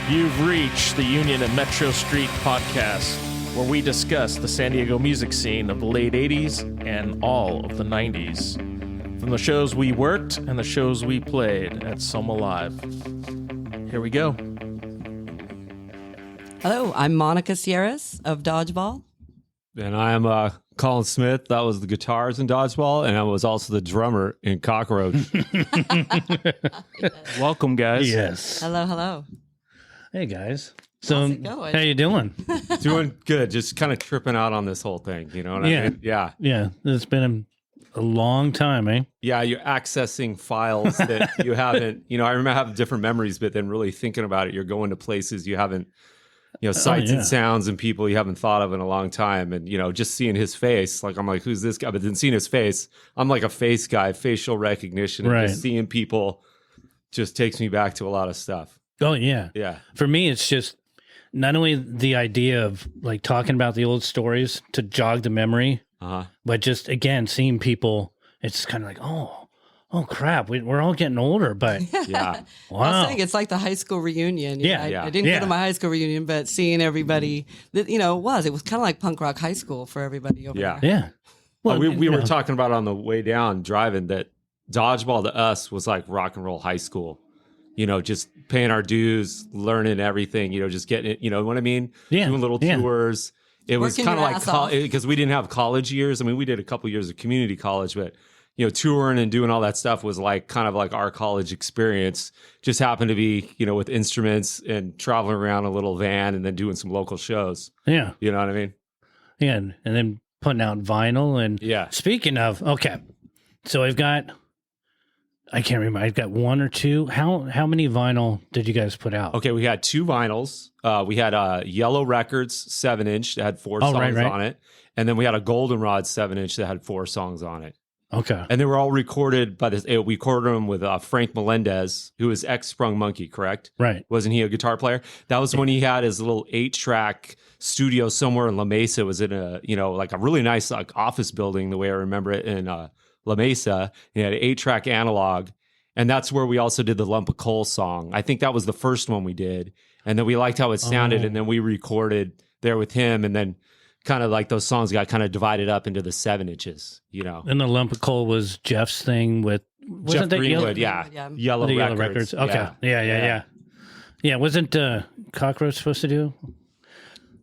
You've reached the Union and Metro Street podcast, where we discuss the San Diego music scene of the late 80s and all of the 90s. From the shows we worked and the shows we played at Soma Live. Here we go. Hello, I'm Monica Sierras of Dodgeball. And I'm Colin Smith. That was the guitars in Dodgeball, and I was also the drummer in Cockroach. Welcome, guys. Yes. Hello, hello. Hey, guys. So, How's it going? how you doing? Doing good. Just kind of tripping out on this whole thing. You know what I mean? Yeah. Yeah, it's been a long time, eh? Yeah, you're accessing files that you haven't, I remember having different memories, but then really thinking about it, you're going to places you haven't, sights and sounds and people you haven't thought of in a long time. And, just seeing his face, like, I'm like, who's this guy? But then seeing his face, I'm like a face guy, facial recognition. And just seeing people just takes me back to a lot of stuff. Oh, yeah. Yeah. For me, it's just not only the idea of like talking about the old stories to jog the memory, but just, again, seeing people, it's kind of like, oh crap, we're all getting older, but yeah. Wow. I was saying it's like the high school reunion. I didn't go to my high school reunion, but seeing everybody, that it was kind of like punk rock high school for everybody over there. Yeah. Well, we were talking about on the way down driving that Dodgeball to us was like rock and roll high school. Just paying our dues, learning everything, just getting it, you know what I mean? Yeah. Doing little tours. It was kind of like, because we didn't have college years. I mean, we did a couple years of community college, but, touring and doing all that stuff was like kind of like our college experience. Just happened to be, with instruments and traveling around a little van and then doing some local shows. Yeah. You know what I mean? Yeah. And then putting out vinyl. And speaking of, okay, so I can't remember. I've got one or two. How many vinyl did you guys put out? Okay, we had two vinyls. We had Yellow Records 7-inch that had four songs on it. And then we had a Goldenrod 7-inch that had 4 songs on it. Okay. And they were all recorded by we recorded them with Frank Melendez, who was ex-Sprung Monkey, correct? Right. Wasn't he a guitar player? That was when he had his little 8-track studio somewhere in La Mesa. It was in a, like a really nice like office building, the way I remember it, in La Mesa. He had an 8-track analog, and that's where we also did the Lump of Coal song. I think that was the first one we did, and then we liked how it sounded, and then we recorded there with him, and then kind of like those songs got kind of divided up into the 7-inches, And the Lump of Coal was Jeff's thing with Jeff Greenwood, Yellow Records. Okay, yeah. Wasn't Cockroach supposed to do?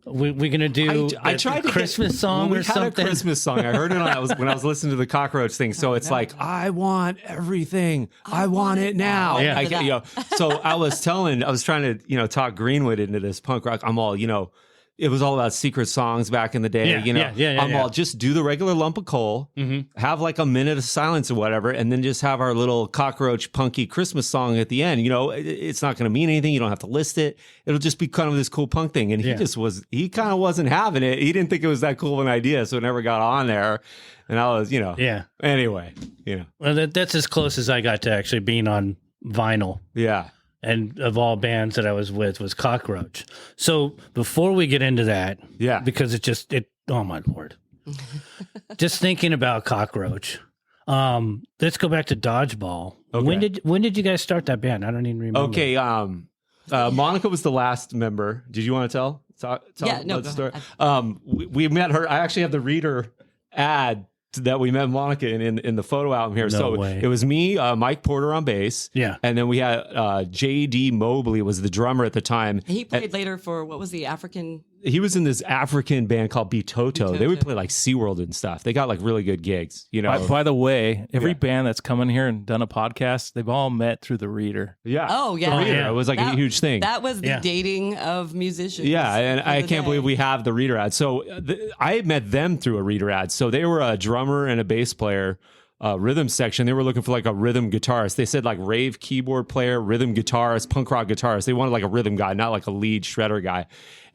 We're gonna do. I tried to Christmas song or something. We had a Christmas song. I heard it when I was listening to the Cockroach thing. So it's like, I want everything. I want it now. Yeah. So I was trying to talk Greenwood into this punk rock. I'm all it was all about secret songs back in the day. I'm all, just do the regular Lump of Coal, have like a minute of silence or whatever, and then just have our little Cockroach punky Christmas song at the end. It's not going to mean anything. You don't have to list it. It'll just be kind of this cool punk thing. And he kind of wasn't having it. He didn't think it was that cool of an idea, so it never got on there. And I was, anyway, Well, that's as close as I got to actually being on vinyl. Yeah. And of all bands that I was with was Cockroach. So before we get into that, because oh my Lord, just thinking about Cockroach. Let's go back to Dodgeball. Okay. When did you guys start that band? I don't even remember. Okay, Monica was the last member. Did you want to tell the story? We met her. I actually have the reader ad that we met Monica in the photo album here. It was me, Mike Porter on bass. Yeah. And then we had J.D. Mobley was the drummer at the time. He played later for, what was the African? He was in this African band called Bitoto. They would play like SeaWorld and stuff. They got like really good gigs, By the way, every band that's come in here and done a podcast, they've all met through the reader. Yeah. Oh, yeah. The reader. It was like a huge thing. That was the dating of musicians. Yeah, and I can't believe we have the reader ad. So I met them through a reader ad. So they were a drummer and a bass player. Rhythm section. They were looking for like a rhythm guitarist. They said like rave keyboard player, rhythm guitarist, punk rock guitarist. They wanted like a rhythm guy, not like a lead shredder guy.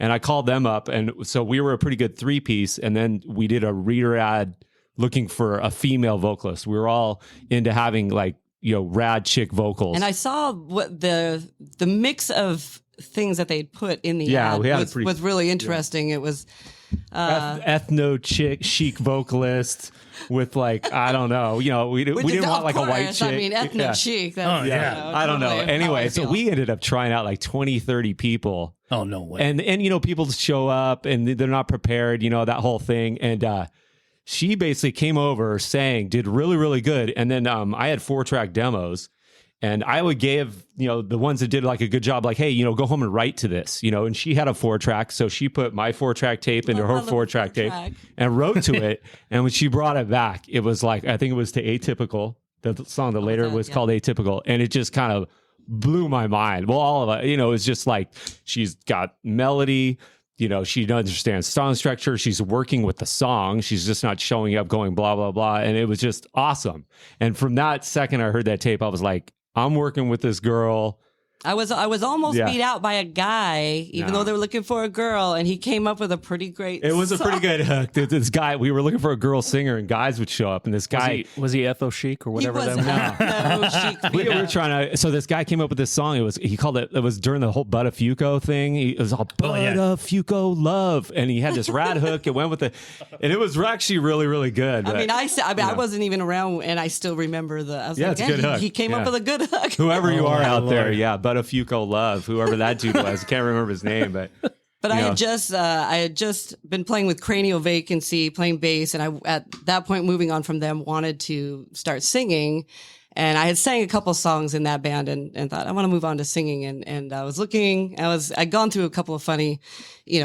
And I called them up, and so we were a pretty good 3-piece. And then we did a reader ad looking for a female vocalist. We were all into having like rad chick vocals. And I saw what the mix of things that they'd put in the ad we had was really interesting. It was ethno chic vocalist with like, I don't know, we didn't want like a white chick. I mean, ethno chic. I don't know. Anyway, so we ended up trying out like 20, 30 people. Oh, no way. And people show up and they're not prepared, that whole thing. And she basically came over, sang, did really, really good. And then I had 4-track demos. And I would give, the ones that did like a good job, like, hey, go home and write to this, and she had a 4-track. So she put my 4-track tape into her 4-track tape and wrote to it. And when she brought it back, it was like, I think it was to Atypical, the song that later was called Atypical. And it just kind of blew my mind. Well, all of it, it's just like, she's got melody, she understands song structure. She's working with the song. She's just not showing up going blah, blah, blah. And it was just awesome. And from that second I heard that tape, I was like, I'm working with this girl. I was almost beat out by a guy, even though they were looking for a girl, and he came up with a pretty great It was song. a pretty good hook. This guy, we were looking for a girl singer, and guys would show up, and this guy... Was he Etho Chic or whatever that was? We were trying to... So this guy came up with this song. He called it during the whole Buttafuoco thing. It was all Buttafuoco love, and he had this rad hook. It went with it, and it was actually really, really good. I wasn't even around, and I still remember I was it's a good hook. He came up with a good hook. Whoever you are out there, Buttafuoco love, whoever that dude was. I can't remember his name, but I had just been playing with Cranial Vacancy, playing bass, and I at that point, moving on from them, wanted to start singing. And I had sang a couple songs in that band and thought I want to move on to singing. And I was looking, I'd gone through a couple of funny,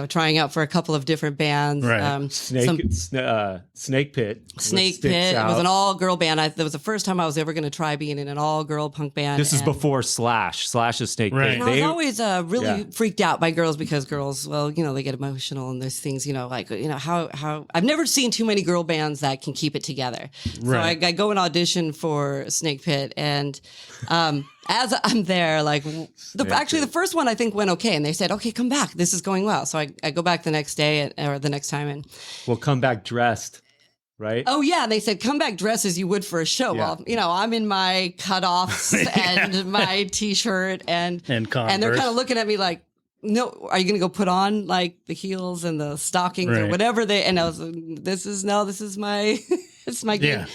trying out for a couple of different bands. Right. Snake Pit. Snake Pit. It was an all-girl band. That was the first time I was ever going to try being in an all-girl punk band. This is before Slash. Slash is Snake Pit. And I was always really freaked out by girls because girls, they get emotional and there's things, how I've never seen too many girl bands that can keep it together. Right. So I go and audition for Snake Pit, and as I'm there, like the first one I think went okay, and they said, "Okay, come back. This is going well." So I go back the next day or the next time, and we'll come back dressed, right? Oh yeah, and they said, "Come back dressed as you would for a show." Yeah. Well, I'm in my cutoffs and my t-shirt and they're kind of looking at me like, no, are you going to go put on like the heels and the stockings or whatever and I was like, this is my it's my gig. Yeah.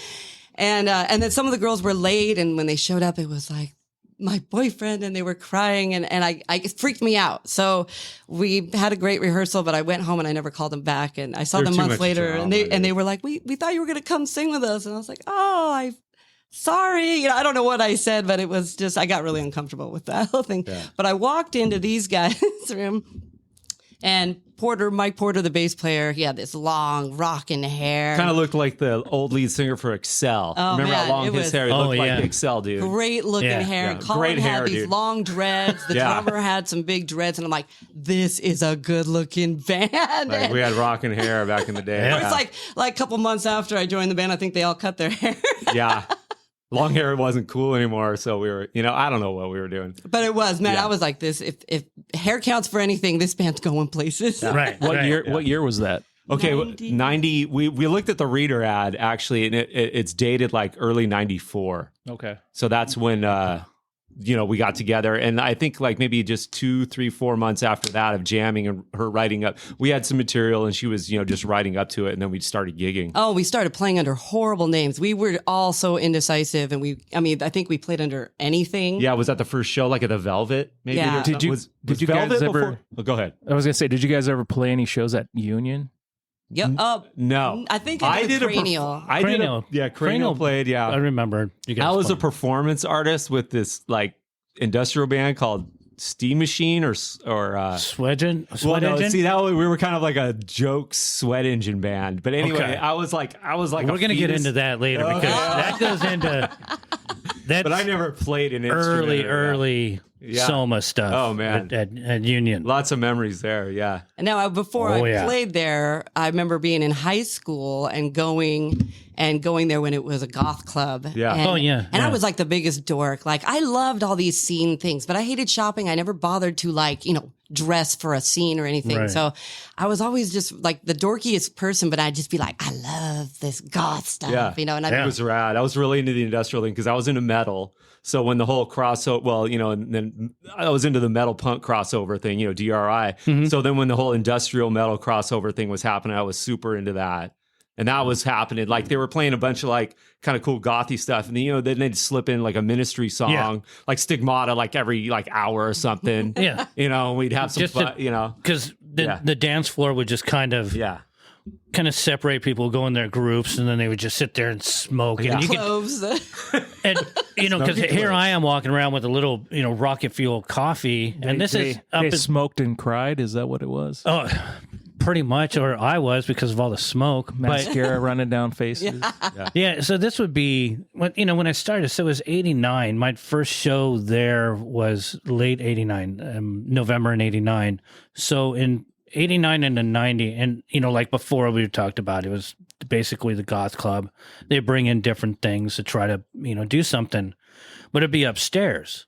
And then some of the girls were late, and when they showed up, it was like my boyfriend, and they were crying, and it freaked me out. So we had a great rehearsal, but I went home and I never called them back. And I saw them months later, and they were like, we thought you were going to come sing with us, and I was like, oh, sorry. I don't know what I said, but it was just I got really uncomfortable with that whole thing. Yeah. But I walked into these guys' room, and Mike Porter, the bass player, he had this long rocking hair. Kind of looked like the old lead singer for Excel. Remember how long his hair looked like the Excel dude? Great looking hair. Yeah. Colin had these long dreads. The drummer had some big dreads. And I'm like, this is a good looking band. Like we had rocking hair back in the day. It was like a couple months after I joined the band, I think they all cut their hair. Yeah. Long hair wasn't cool anymore, so we were, I don't know what we were doing. But it was, man. Yeah. I was like, this. If hair counts for anything, this band's going places. Yeah. Right. What year was that? Okay, 90. We looked at the Reader ad actually, and it's dated like early '94. Okay. So that's when we got together, and I think like maybe just 2, 3, 4 months after that of jamming and her writing up, we had some material, and she was just writing up to it, and then we started gigging. Oh, we started playing under horrible names. We were all so indecisive, and I think we played under anything. Yeah, was that the first show, like at the Velvet? Maybe. Yeah. Did you Velvet guys ever? Before? Oh, go ahead. I was gonna say, did you guys ever play any shows at Union? Yep. No. I think I did Cranial. Cranial played. Yeah, I remember. You guys I was a performance artist with this like industrial band called Steam Machine or Sweat Engine. See that we were kind of like a joke sweat engine band. But anyway, okay. I was like we're gonna get into that later because that goes into that. But I never played an instrument. Early Soma stuff. Oh man, at Union, lots of memories there. Yeah. And now before I played there, I remember being in high school and going there when it was a goth club. Yeah. And I was like the biggest dork. Like I loved all these scene things, but I hated shopping. I never bothered to dress for a scene or anything. Right. So I was always just like the dorkiest person, but I'd just be like, I love this goth stuff, and it was rad. I was really into the industrial thing because I was into metal. So when the whole crossover, and then into the metal punk crossover thing, DRI. Mm-hmm. So then when the whole industrial metal crossover thing was happening, I was super into that. And that was happening. Like they were playing a bunch of like kind of cool gothy stuff. And then they'd slip in like a Ministry song, like Stigmata, like every like hour or something. We'd have some fun, Because the dance floor would just kind of separate people, go in their groups, and then they would just sit there and smoke. And cloves. Because here I am walking around with a little, rocket fuel coffee. They smoked and cried. Is that what it was? Oh, pretty much, or I was because of all the smoke. Mascara running down faces. Yeah, so this would be, when I started, so it was 89. My first show there was late 89, November in 89. So in 89 into 90, and, like before we talked about, it was basically the goth club. They bring in different things to try to, do something, but it'd be upstairs,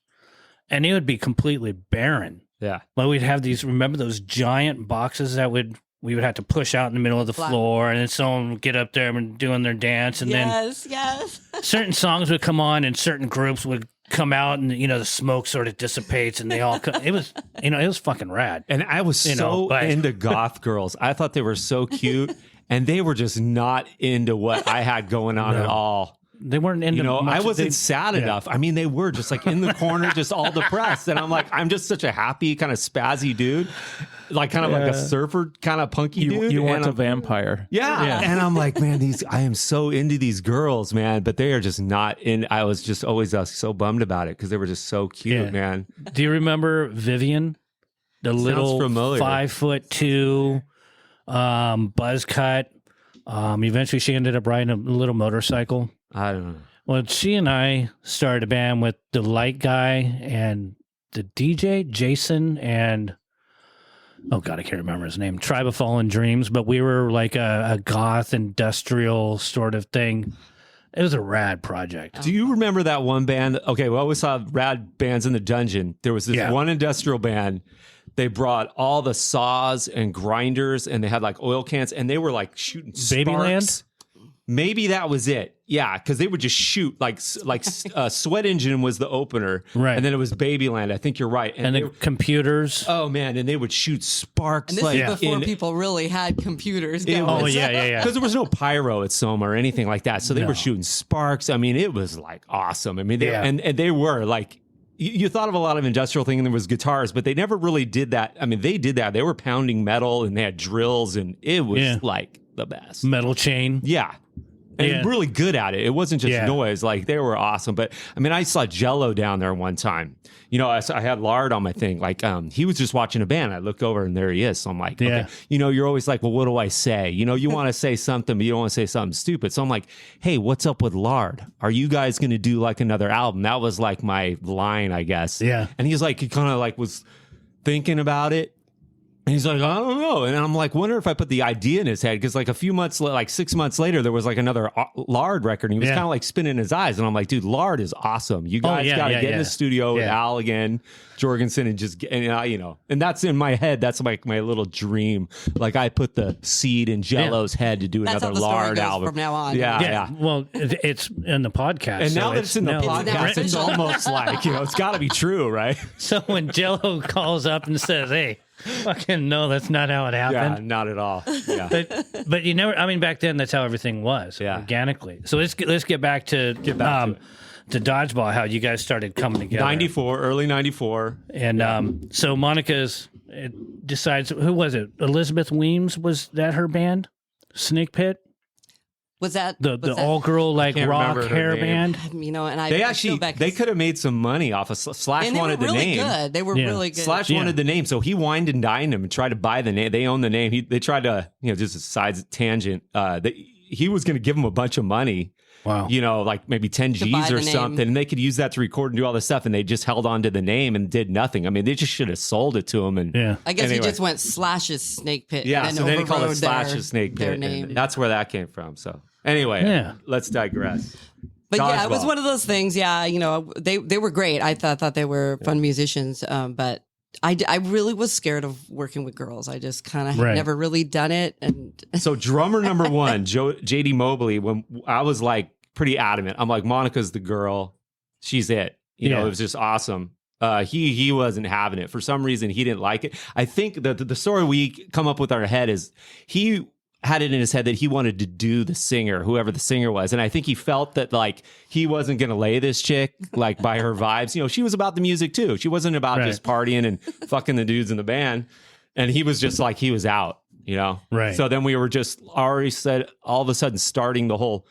and it would be completely barren. Yeah. But we'd have remember those giant boxes that we would have to push out in the middle of the floor, and then someone would get up there and doing their dance, and then certain songs would come on, and certain groups would come out, and the smoke sort of dissipates, and they all it was it was fucking rad. And I was into goth girls. I thought they were so cute, and they were just not into what I had going on at all. They weren't into I wasn't sad enough. I mean, they were just like in the corner, just all depressed. And I'm like, I'm just such a happy, kind of spazzy dude, like kind of like a surfer kind of punky dude. You want a vampire. Yeah. And I'm like, man, I am so into these girls, man, but they are just not in. I was just always so bummed about it because they were just so cute, man. Do you remember Vivian? The little 5'2", buzz cut. Eventually she ended up riding a little motorcycle. I don't know. Well, she and I started a band with the light guy and the DJ, Jason, and oh God, I can't remember his name. Tribe of Fallen Dreams, but we were like a goth industrial sort of thing. It was a rad project. Do you remember that one band? Okay, we always saw rad bands in the dungeon. There was this one industrial band. They brought all the saws and grinders, and they had like oil cans, and they were like shooting Babyland? Maybe that was it. Yeah, because they would just shoot like Sweat Engine was the opener, right? And then it was Babyland. I think you're right. And the computers. Oh man, and they would shoot sparks. And this is before people really had computers. Yeah. Because there was no pyro at Soma or anything like that, so they were shooting sparks. I mean, it was like awesome. I mean, and they were like. You thought of a lot of industrial thing, and there was guitars, but they never really did that. I mean, they did that. They were pounding metal, and they had drills, and it was like the best. Metal chain. Yeah. And really good at it. It wasn't just noise. Like, they were awesome. But, I mean, I saw Jello down there one time. I had Lard on my thing. Like, he was just watching a band. I looked over, and there he is. So I'm like, okay. You're always like, well, what do I say? You want to say something, but you don't want to say something stupid. So I'm like, hey, what's up with Lard? Are you guys going to do, like, another album? That was, like, my line, I guess. Yeah. And he's like, he kind of, like, was thinking about it. And he's like, I don't know. And I'm like, wonder if I put the idea in his head. Because like a few months, like 6 months later, there was like another Lard record. And he was kind of like spinning his eyes. And I'm like, dude, Lard is awesome. You guys got to get in the studio with Al again, Jorgensen, and just, and that's in my head. That's like my little dream. Like I put the seed in Jello's head to do another Lard album. From now on. Yeah. Well, it's in the podcast. And now that it's in the podcast, it's almost like, it's got to be true, right? So when Jello calls up and says, hey, fucking no, that's not how it happened. Yeah, not at all. Yeah. But you never. I mean, back then that's how everything was organically. So let's get back to Dodgeball. How you guys started coming together? Early '94, and so Monica's decides. Who was it? Elizabeth Weems, was that her band? Snake Pit. Was that the all girl like rock hair band? And I they could have made some money off of Slash. And wanted the name. Good. They were really good. Slash wanted the name, so he wined and dined him and tried to buy the name. They own the name. They tried to, just a side tangent. He was going to give him a bunch of money. Wow. Like maybe 10 G's or something, and they could use that to record and do all this stuff, and they just held on to the name and did nothing. I mean, they just should have sold it to him. And I guess he just went Slash's Snake Pit. Yeah, so then he called it Slash's Snake Pit. And that's where that came from. So anyway, let's digress. But Dodgeball. It was one of those things. Yeah, they were great. I thought they were fun musicians, but I really was scared of working with girls. I just kind of had never really done it. And so drummer number one, JD Mobley, when I was like pretty adamant, I'm like, Monica's the girl. She's it. It was just awesome. He wasn't having it. For some reason, he didn't like it. I think the story we come up with our head is he had it in his head that he wanted to do the singer, whoever the singer was. And I think he felt that like he wasn't going to lay this chick like by her vibes. You know, she was about the music too. She wasn't about just partying and fucking the dudes in the band. And he was just like, he was out, you know? Right. So then we were just already said all of a sudden starting the whole,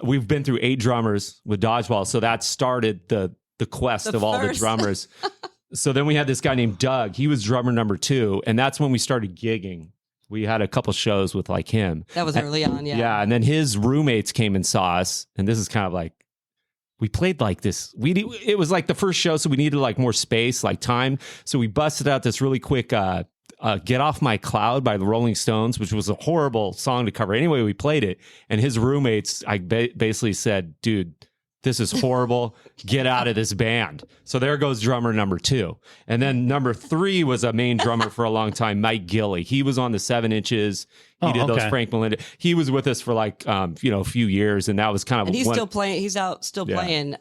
we've been through 8 drummers with Dodgeball. So that started the quest of all the drummers. So then we had this guy named Doug. He was drummer number 2. And that's when we started gigging. We had a couple shows with like him. That was early on, yeah. Yeah, and then his roommates came and saw us, and this is kind of like we played like this. It was like the first show, so we needed like more space, like time. So we busted out this really quick "Get Off My Cloud" by the Rolling Stones, which was a horrible song to cover. Anyway, we played it, and his roommates, I basically said, "Dude, this is horrible. Get out of this band." So there goes drummer number 2. And then number 3 was a main drummer for a long time, Mike Gilly. He was on the 7 Inches. He did those Frank Melendez. He was with us for like, a few years. And that was kind of... And he's still playing. He's out still playing.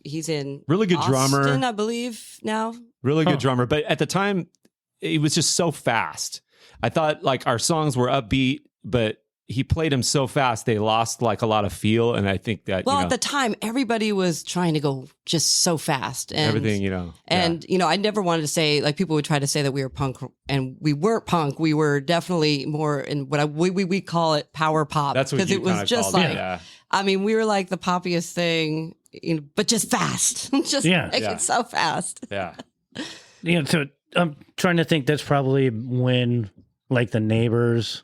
He's in really good Austin, drummer, I believe, now. Really good drummer. But at the time, it was just so fast. I thought like our songs were upbeat, but he played them so fast they lost like a lot of feel, and I think that at the time everybody was trying to go just so fast and everything, and I never wanted to say, like, people would try to say that we were punk, and we weren't punk. We were definitely more in what we call it power pop. That's what it was just like I mean, we were like the poppiest thing, but just fast, it's so fast. Yeah. So I'm trying to think. That's probably when like the Neighbors.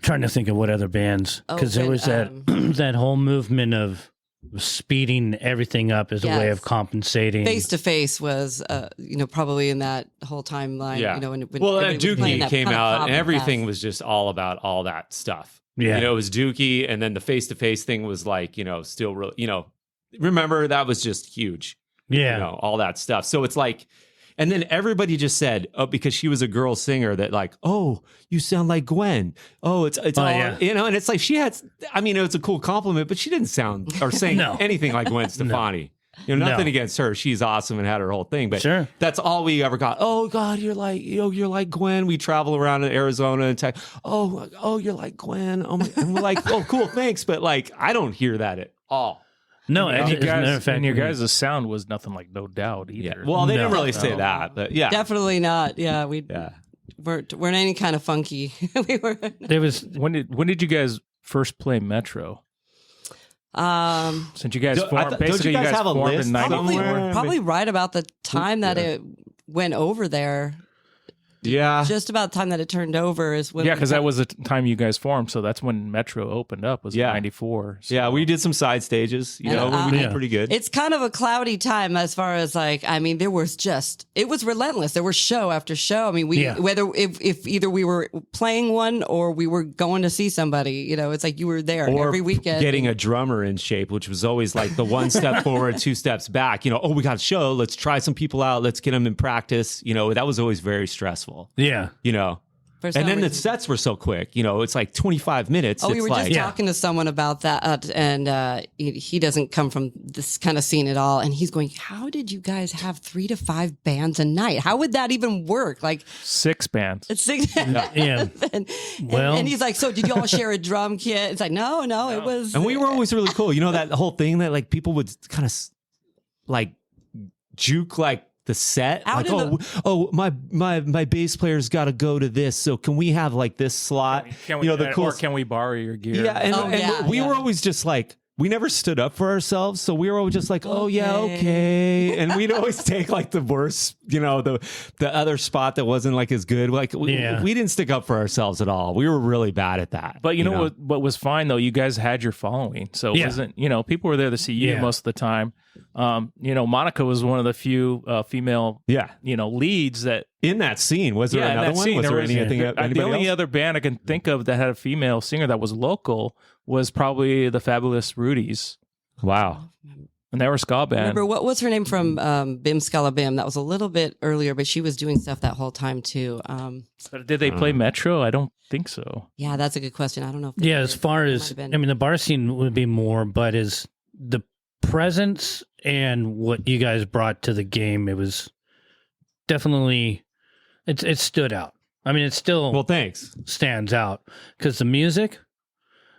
Trying to think of what other bands, because there was that that whole movement of speeding everything up as a way of compensating. Face to Face was, probably in that whole timeline. Yeah. When Dookie came out, and everything was just all about all that stuff. Yeah, it was Dookie, and then the Face to Face thing was like, still real. Remember that was just huge. Yeah, all that stuff. So it's like. And then everybody just said, because she was a girl singer, that like, oh, you sound like Gwen. Oh, it's all, and it's like she had, I mean, it was a cool compliment, but she didn't sound or sing anything like Gwen Stefani. Nothing against her. She's awesome and had her whole thing, but that's all we ever got. Oh God, you're like Gwen. We travel around in Arizona and oh, you're like Gwen. Oh my, and we're like, oh, cool, thanks. But like, I don't hear that at all. No, and your guys' sound was nothing like No Doubt either. Yeah. Well, they didn't really say that, but yeah, definitely not. Yeah, weren't any kind of funky. We were. There was when did you guys first play Metro? Since you guys formed, basically you guys formed in 94. Probably right about the time that it went over there. Yeah. Just about the time that it turned over is when... Yeah, because that was the time you guys formed, so that's when Metro opened up, was 94. So. Yeah, we did some side stages, we did pretty good. It's kind of a cloudy time as far as like, I mean, it was relentless. There was show after show. I mean, whether if either we were playing one or we were going to see somebody, it's like you were there every weekend. Getting a drummer in shape, which was always like the one step forward, 2 steps back. We got a show, let's try some people out, let's get them in practice. That was always very stressful. Yeah. And then the sets were so quick, it's like 25 minutes. Oh, we were just talking to someone about that, and he doesn't come from this kind of scene at all. And he's going, how did you guys have 3 to 5 bands a night? How would that even work? Like 6 bands. It's 6. Yeah. and he's like, so did you all share a drum kit? It's like, no, it was. And we were always really cool. That whole thing that like people would kind of like juke like the set, like, my bass player's got to go to this, so can we have like this slot? Can we, or can we borrow your gear? Yeah, and we were always just like, we never stood up for ourselves, so we were always just like, okay, and we'd always take like the worst, the other spot that wasn't like as good. Like we didn't stick up for ourselves at all. We were really bad at that. But you know what was fine though? You guys had your following, so it wasn't, people were there to see you most of the time. Monica was one of the few female, leads that in that scene. Was there another one? Was there anything? The only other band I can think of that had a female singer that was local was probably the Fabulous Rudies. Wow. And they were a ska band. Remember, what was her name from Bim Scala Bim? That was a little bit earlier, but she was doing stuff that whole time too. But did they play Metro? I don't think so. Yeah, that's a good question. I don't know. As far as, the bar scene would be more, but is the presence and what you guys brought to the game, it was definitely, it stood out. I mean, it still thanks. Stands out because the music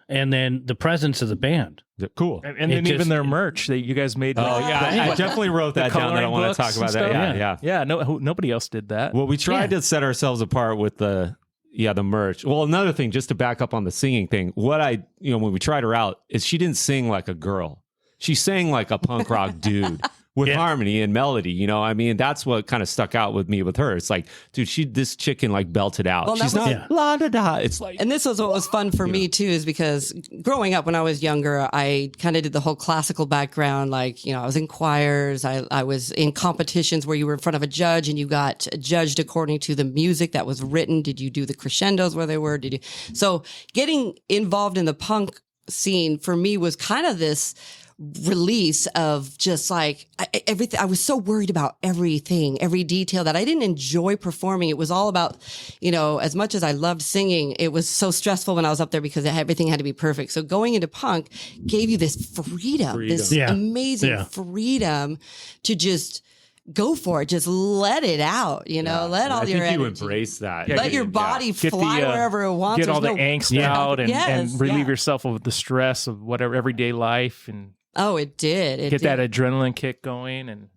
and then the presence of the band. Cool. And then even their merch that you guys made. Oh, yeah. I definitely wrote that down that I want to talk about that. Yeah. Nobody else did that. Well, we tried to set ourselves apart with the merch. Well, another thing, just to back up on the singing thing, when we tried her out, is she didn't sing like a girl. She sang like a punk rock dude with harmony and melody. I mean, that's what kind of stuck out with me with her. It's like, dude, this chicken like belted out. Well, she's not la da da. It's like, and this was what was fun for me too, is because growing up when I was younger, I kind of did the whole classical background. Like, I was in choirs. I was in competitions where you were in front of a judge and you got judged according to the music that was written. Did you do the crescendos where they were? So getting involved in the punk scene for me was kind of this release of just like everything. I was so worried about everything, every detail, that I didn't enjoy performing. It was all about, as much as I loved singing, it was so stressful when I was up there because everything had to be perfect. So going into punk gave you this freedom. This amazing freedom to just go for it. Just let it out, let all your energy. You embrace that. Let your body fly wherever it wants. Get all the angst out and relieve yourself of the stress of whatever everyday life. And oh, it did. Get that adrenaline kick going. And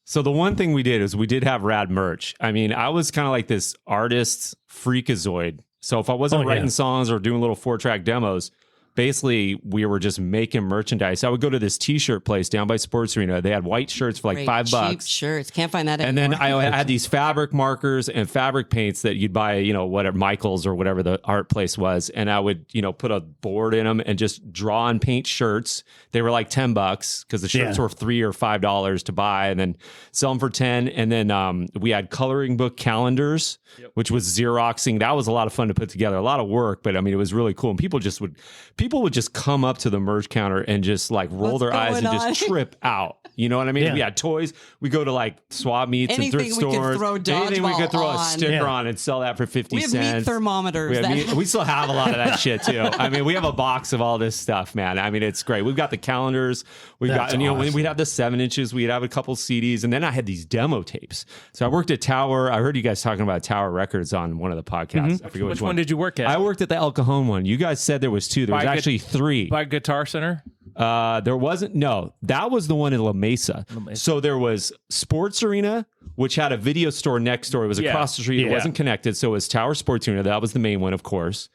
So the one thing we did is we did have rad merch. I mean, I was kind of like this artist freakazoid. So if I wasn't writing songs or doing little 4-track demos, basically we were just making merchandise. I would go to this t-shirt place down by Sports Arena. They had white shirts for like $5. Cheap shirts. Can't find that anymore. And then I had these fabric markers and fabric paints that you'd buy, whatever, Michael's or whatever the art place was. And I would, put a board in them and just draw and paint shirts. They were like $10 because the shirts were $3 or $5 to buy, and then sell them for 10. And then we had coloring book calendars, which was Xeroxing. That was a lot of fun to put together, a lot of work, but I mean, it was really cool. And people would just come up to the merch counter and just like roll their eyes and just trip out. You know what I mean? We had toys. We go to like swap meets and thrift stores. Anything we could throw a sticker on and sell that for 50 cents. We have meat thermometers. We still have a lot of that shit too. I mean, we have a box of all this stuff, man. I mean, it's great. We've got the calendars. We'd have the 7 inches. We'd have a couple CDs, and then I had these demo tapes. So I worked at Tower. I heard you guys talking about Tower Records on one of the podcasts. I forget which one did you work at? I worked at the El Cajon one. You guys said there was 2. There was actually 3. By Guitar Center? There wasn't. No, that was the one in La Mesa. So there was Sports Arena, which had a video store next door. It was across the street. It wasn't connected. So it was Tower Sports Arena. That was the main one, of course.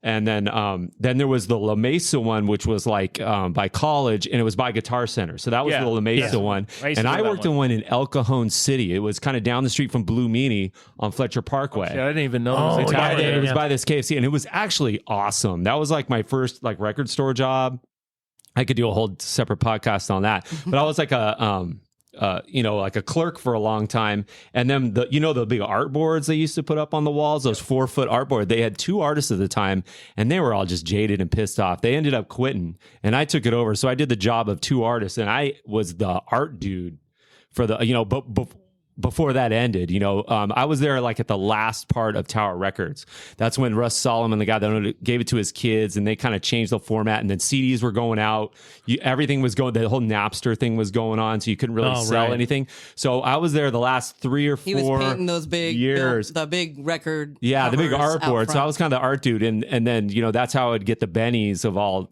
And then there was the La Mesa one, which was like by college, and it was by Guitar Center. So that was the La Mesa one. And I worked in one in El Cajon City. It was kind of down the street from Blue Meanie on Fletcher Parkway. I didn't even know it was it was by this KFC, and it was actually awesome. That was like my first like record store job. I could do a whole separate podcast on that, but I was like like a clerk for a long time. And then the big art boards they used to put up on the walls, those 4-foot art board. They had 2 artists at the time, and they were all just jaded and pissed off. They ended up quitting, and I took it over. So I did the job of 2 artists, and I was the art dude for the before that ended. I was there like at the last part of Tower Records. That's when Russ Solomon, the guy that gave it to his kids, and they kind of changed the format, and then CDs were going out. Everything was going, the whole Napster thing was going on, so you couldn't really sell anything. So I was there the last 3 or 4 years. He was painting those big years. The big record. Yeah, the big art board. So I was kind of the art dude, and then that's how I would get the bennies of all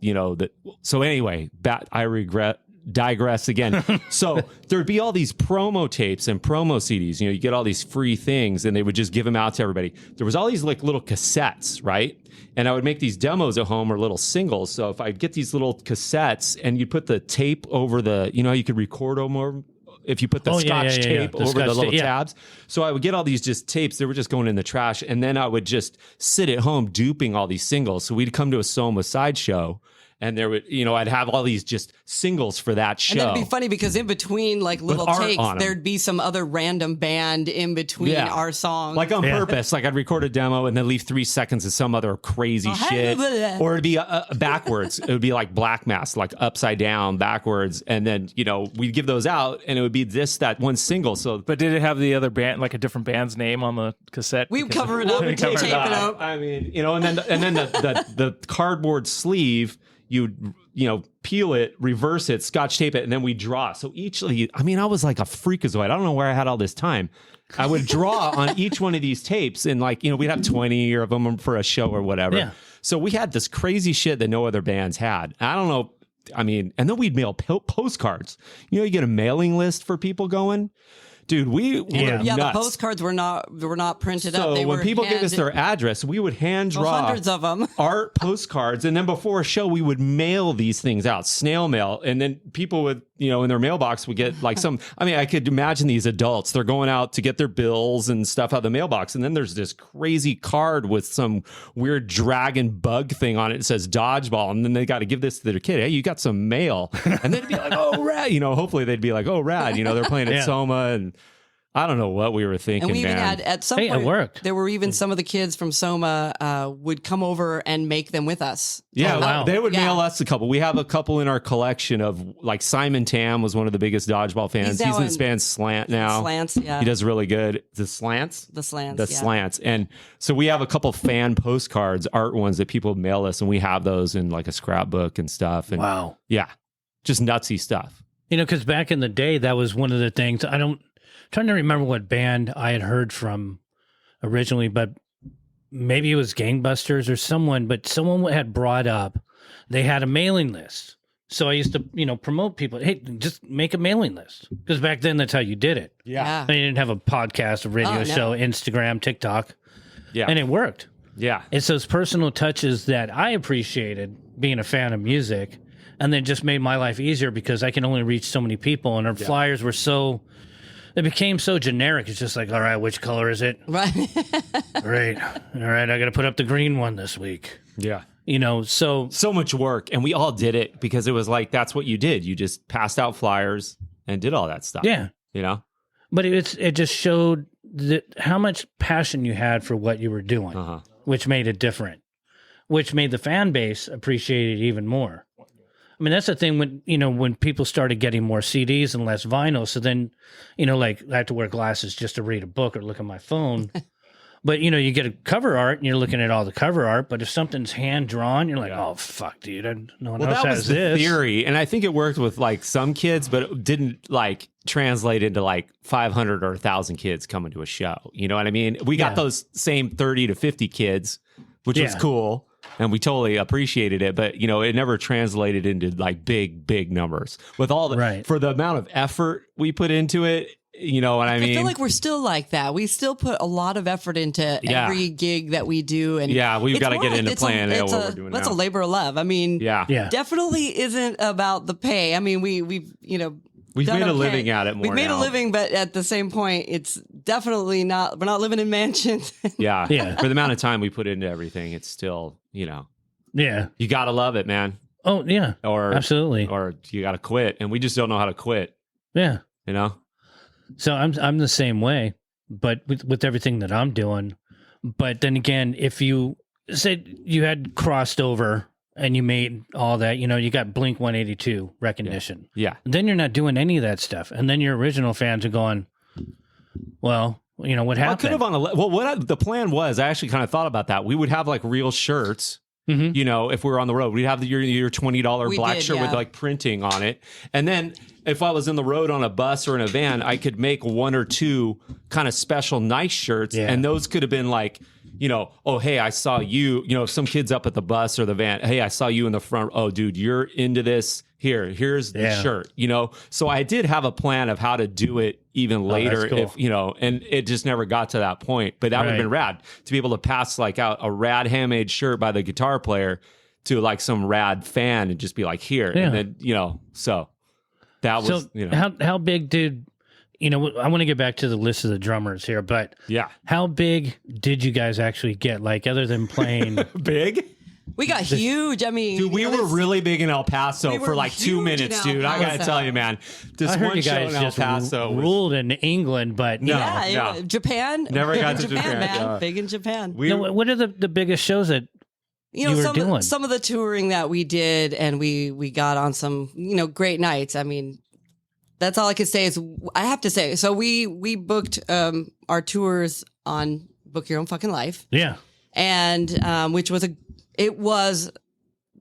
So anyway, I digress again. So there'd be all these promo tapes and promo CDs. You get all these free things, and they would just give them out to everybody. There was all these like little cassettes, right? And I would make these demos at home or little singles. So if I'd get these little cassettes, and you put the tape over the, how you could record them more if you put the Scotch tape over the little tabs. So I would get all these just tapes. They were just going in the trash. And then I would just sit at home duping all these singles. So we'd come to a Soma sideshow, and there would, I'd have all these just singles for that show. And it'd be funny because in between like little takes, there'd be some other random band in between our songs. Like on purpose. Like I'd record a demo and then leave 3 seconds of some other crazy shit. Or it'd be backwards. It would be like Black Mass, like upside down, backwards. And then, we'd give those out, and it would be that one single. So, but did it have the other band, like a different band's name on the cassette? We cover it up and tape it up. I mean, and then the cardboard sleeve, you'd, peel it, reverse it, scotch tape it, and then we draw. So I was like a freakazoid. I don't know where I had all this time. I would draw on each one of these tapes, and we'd have 20 of them for a show or whatever. Yeah. So we had this crazy shit that no other bands had. I don't know. And then we'd mail postcards. You get a mailing list for people going. Dude, we were nuts. The postcards were not printed up. So when people gave us their address, we would hand draw hundreds of them art postcards, and then before a show, we would mail these things out, snail mail, and then people would, in their mailbox would get some. I could imagine these adults. They're going out to get their bills and stuff out of the mailbox, and then there's this crazy card with some weird dragon bug thing on it. It says Dodgeball, and then they got to give this to their kid. Hey, you got some mail, and they'd be like, "Oh, rad!" Hopefully they'd be like, "Oh, rad!" They're playing at Soma and. I don't know what we were thinking, and we even had, at some point, it worked. There were even some of the kids from Soma would come over and make them with us. Yeah, wow. They would mail us a couple. We have a couple in our collection of, Simon Tam was one of the biggest Dodgeball fans. He's in this band Slant now. Slants, yeah. He does really good. The Slants? The Slants, The Slants. And so we have a couple fan postcards, art ones that people mail us, and we have those in a scrapbook and stuff. And wow. Yeah, just nutsy stuff. Because back in the day, that was one of the things. Trying to remember what band I had heard from originally, but maybe it was Gangbusters or someone, but someone had brought up, they had a mailing list. So I used to, promote people, hey, just make a mailing list. Because back then, that's how you did it. Yeah. You didn't have a podcast, a radio show, Instagram, TikTok. Yeah. And it worked. Yeah. It's those personal touches that I appreciated being a fan of music, and then just made my life easier because I can only reach so many people, and our flyers were it became so generic. It's just like, all right, which color is it? Right. Great. All right, I got to put up the green one this week. Yeah. So much work. And we all did it because it was that's what you did. You just passed out flyers and did all that stuff. Yeah. But it just showed how much passion you had for what you were doing, which made it different, which made the fan base appreciate it even more. That's the thing when people started getting more CDs and less vinyl. So then, I have to wear glasses just to read a book or look at my phone. But, you get a cover art and you're looking at all the cover art. But if something's hand drawn, you're like, oh, fuck, dude. No one else has this. That was the theory. And I think it worked with some kids, but it didn't translate into 500 or 1,000 kids coming to a show. You know what I mean? We got those same 30 to 50 kids, which was cool. And we totally appreciated it, but it never translated into big numbers with all the for the amount of effort we put into it. You know what I mean? I feel like we're still like that. We still put a lot of effort into every gig that we do, and we've got to get into planning what we're doing. That's a labor of love. Definitely isn't about the pay. We've made a living at it more. We've made a living, but at the same point, it's definitely not. We're not living in mansions. Yeah. For the amount of time we put into everything, it's still, you gotta love it, man. Oh yeah, or absolutely, or you gotta quit, and we just don't know how to quit. Yeah, So I'm the same way, but with everything that I'm doing. But then again, if you said you had crossed over and you made all that, you got Blink 182 recognition. Yeah. Then you're not doing any of that stuff. And then your original fans are going, well, what happened? What the plan was, I actually kind of thought about that. We would have real shirts, if we were on the road. We'd have your $20 black shirt with printing on it. And then if I was in the road on a bus or in a van, I could make one or two kind of special nice shirts. Yeah. And those could have been oh, hey, I saw you, if some kid's up at the bus or the van, hey, I saw you in the front. Oh, dude, you're into this. Here's the shirt, So I did have a plan of how to do it even later, if, and it just never got to that point. But that would have been rad to be able to pass out a rad handmade shirt by the guitar player to some rad fan and just be here. Yeah. And then, so that was, How big did... I want to get back to the list of the drummers here, but how big did you guys actually get? Other than playing big, we got huge. Dude, we were really big in El Paso for 2 minutes, dude. I gotta tell you, man, this one show in El Paso ruled in England, but no. Japan never got to Japan, man. Big in Japan. What are the biggest shows that you were doing? Some of the touring that we did, and we got on some great nights. That's all I can say is I have to say. So we booked our tours on Book Your Own Fucking Life. Yeah. And which was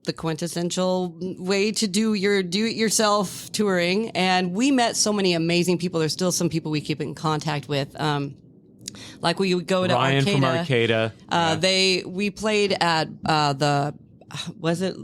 the quintessential way to do it yourself touring. And we met so many amazing people. There's still some people we keep in contact with. Like we would go to Ryan Arcata. from Arcata. We played at was it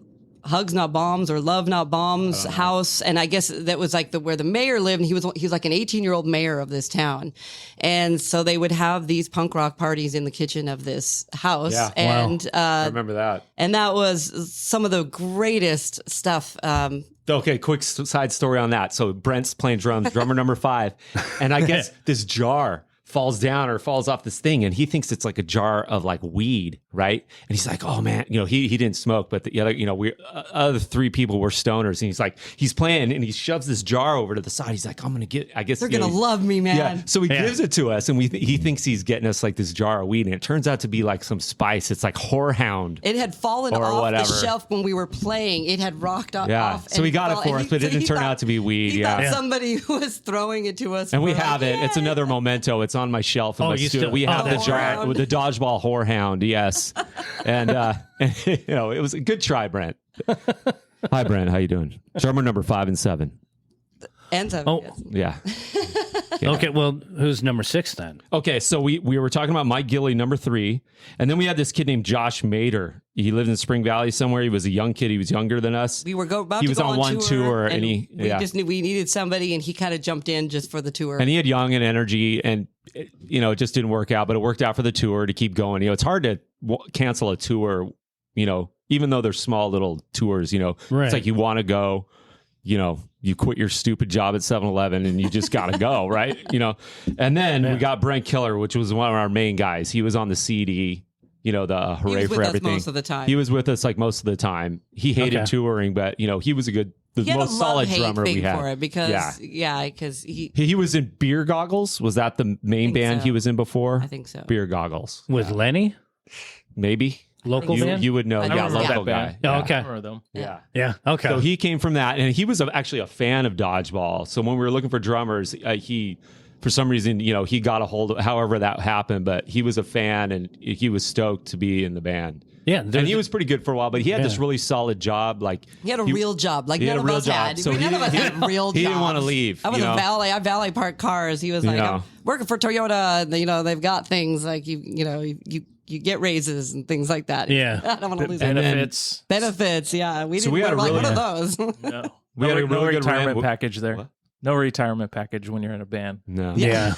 Hugs Not Bombs or Love Not Bombs house, and I guess that was like where the mayor lived, and he was like an 18-year-old mayor of this town, and so they would have these punk rock parties in the kitchen of this house. Yeah. And I remember that. And that was some of the greatest stuff. Okay, quick side story on that. So Brent's playing drums, drummer number 5, and I guess this jar falls down or falls off this thing, and he thinks it's like a jar of like weed, right? And he's like, "Oh man, he didn't smoke, but the other, we other 3 people were stoners." And he's playing, and he shoves this jar over to the side. He's like, "I'm gonna get, I guess they're gonna love me, man." Yeah. So he gives it to us, and he thinks he's getting us like this jar of weed, and it turns out to be like some spice. It's like whorehound. It had fallen off whatever. the shelf when we were playing. It had rocked off. Yeah. So he got it for us, but it didn't turn out to be weed. He thought somebody was throwing it to us, and we have it. It's another memento. It's on my shelf. We have the jar with the Dodgeball whorehound, yes, and it was a good try, Brent. Hi, Brent, how you doing? Drummer number 5 and 7. And 7. Oh, yes. Yeah. Okay, well, who's number 6 then? Okay, so we were talking about Mike Gilly, number 3, and then we had this kid named Josh Mader. He lived in Spring Valley somewhere. He was a young kid. He was younger than us. We were about he to was go on one tour, and we just knew we needed somebody, and he kind of jumped in just for the tour. And he had young and energy, and it just didn't work out, but it worked out for the tour to keep going. It's hard to cancel a tour, even though they're small little tours. Right. It's like you want to go. You quit your stupid job at 7-Eleven and you just got to go, right? And then we got Brent Killer, which was one of our main guys. He was on the CD, the Hooray for Everything. Most of the time. He was with us like most of the time. He hated touring, but he was the most solid drummer we had. For it because because he was in Beer Goggles. Was that the main band he was in before? I think so. Beer Goggles with Lenny, maybe. Local band? You would know. Yeah, local guy. Oh, okay. I remember them. Yeah. Okay. So he came from that, and he was actually a fan of Dodgeball. So when we were looking for drummers, he, for some reason, he got a hold of however that happened, but he was a fan, and he was stoked to be in the band. Yeah, and he was pretty good for a while, but he had this really solid job. Like he had a real job, like none of us had. So none of us had real jobs. He didn't want to leave. I was a valet. I valet park cars. He was like, I'm working for Toyota. They've got things like you get raises and things like that. Yeah, I don't want to lose benefits. Benefits. Yeah, we didn't had like one of those. No. We had a no really good retirement package there. What? No retirement package when you're in a band. No. Yeah.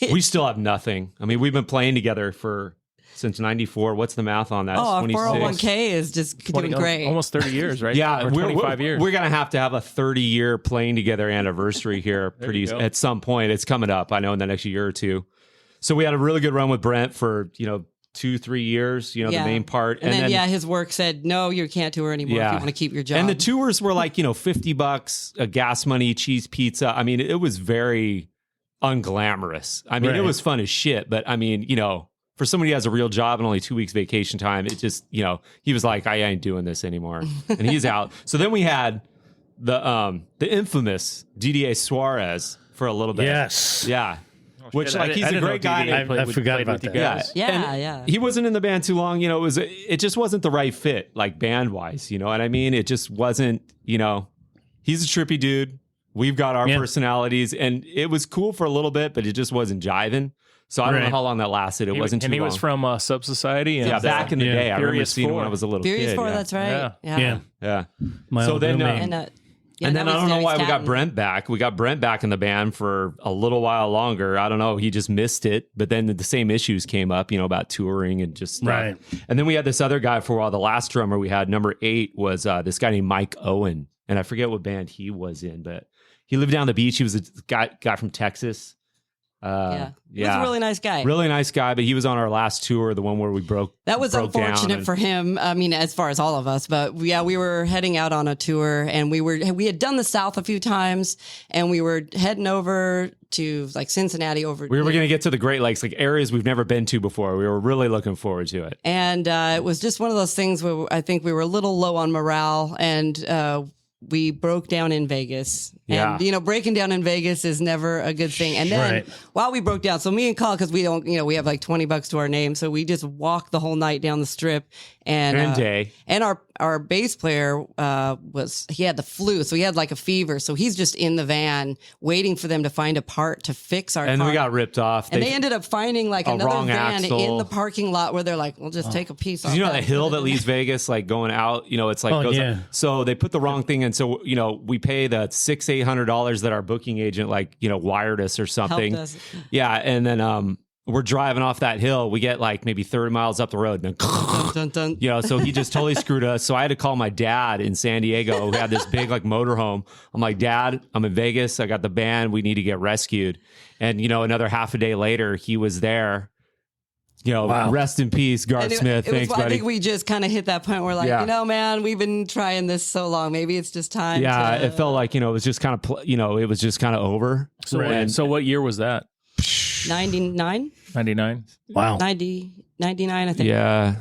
We still have nothing. I mean, we've been playing together since 94. What's the math on that? Oh, our 401k is just doing great. Almost 30 years, right? Yeah, or 25 years. We're going to have a 30-year playing together anniversary here at some point. It's coming up, I know, in the next year or two. So we had a really good run with Brent for, 2-3 years, the main part. And then his work said, no, you can't tour anymore if you want to keep your job. And the tours were like, $50, gas money, cheese pizza. I mean, it was very unglamorous. I mean, it was fun as shit. But I mean, for somebody who has a real job and only 2 weeks vacation time, it just, he was like, I ain't doing this anymore. And he's out. So then we had the infamous DDA Suarez for a little bit. Yes. Yeah. Which he's a great guy. I forgot about that. Yeah. He wasn't in the band too long. It just wasn't the right fit, like band wise. You know what I mean? It just wasn't. He's a trippy dude. We've got our personalities, and it was cool for a little bit, but it just wasn't jiving. So I don't know how long that lasted. It wasn't too long. And he was from Sub Society. And back in the day, I remember Furious seeing 4. when I was a little Furious kid. 4, that's right. Yeah. So then. Yeah, and then I don't know why we got Brent back. We got Brent back in the band for a little while longer. I don't know. He just missed it. But then the same issues came up, about touring and just stuff. Right. And then we had this other guy for a while. The last drummer we had, number 8, was this guy named Mike Owen. And I forget what band he was in, but he lived down the beach. He was a guy from Texas. He was a really nice guy. Really nice guy, but he was on our last tour, the one where we broke. That was unfortunate for him. I mean, as far as all of us, but we were heading out on a tour, and we had done the South a few times, and we were heading over to like Cincinnati. We were going to get to the Great Lakes, like areas we've never been to before. We were really looking forward to it, and it was just one of those things where I think we were a little low on morale, and we broke down in Vegas. And, breaking down in Vegas is never a good thing. And then while we broke down, so me and Colin, because we don't, we have like $20 to our name. So we just walked the whole night down the strip. And day. And our bass player he had the flu, so he had like a fever. So he's just in the van waiting for them to find a part to fix our car. And we got ripped off. And they ended up finding like another van in the parking lot where they're like, we'll just take a piece off. You know that hill that leaves Vegas, like going out, you know, it's like, up. So they put the wrong thing in. So, you know, we pay the $600-800 that our booking agent, like, you know, wired us or something. Yeah. And then, we're driving off that hill. We get like maybe 30 miles up the road. And then, dun, dun. You know, so he just totally screwed us. So I had to call my dad in San Diego, who had this big like motorhome. I'm like, Dad, I'm in Vegas. I got the band. We need to get rescued. And, you know, another half a day later, he was there. You know, rest in peace, Garth Smith. Thanks, buddy. I think we just kind of hit that point where like, you know, man, we've been trying this so long. Maybe it's just time. Yeah, it felt like, you know, it was just kind of, you know, it was just kind of over. So what year was that? 99? 99. Wow. 99, I think. Yeah.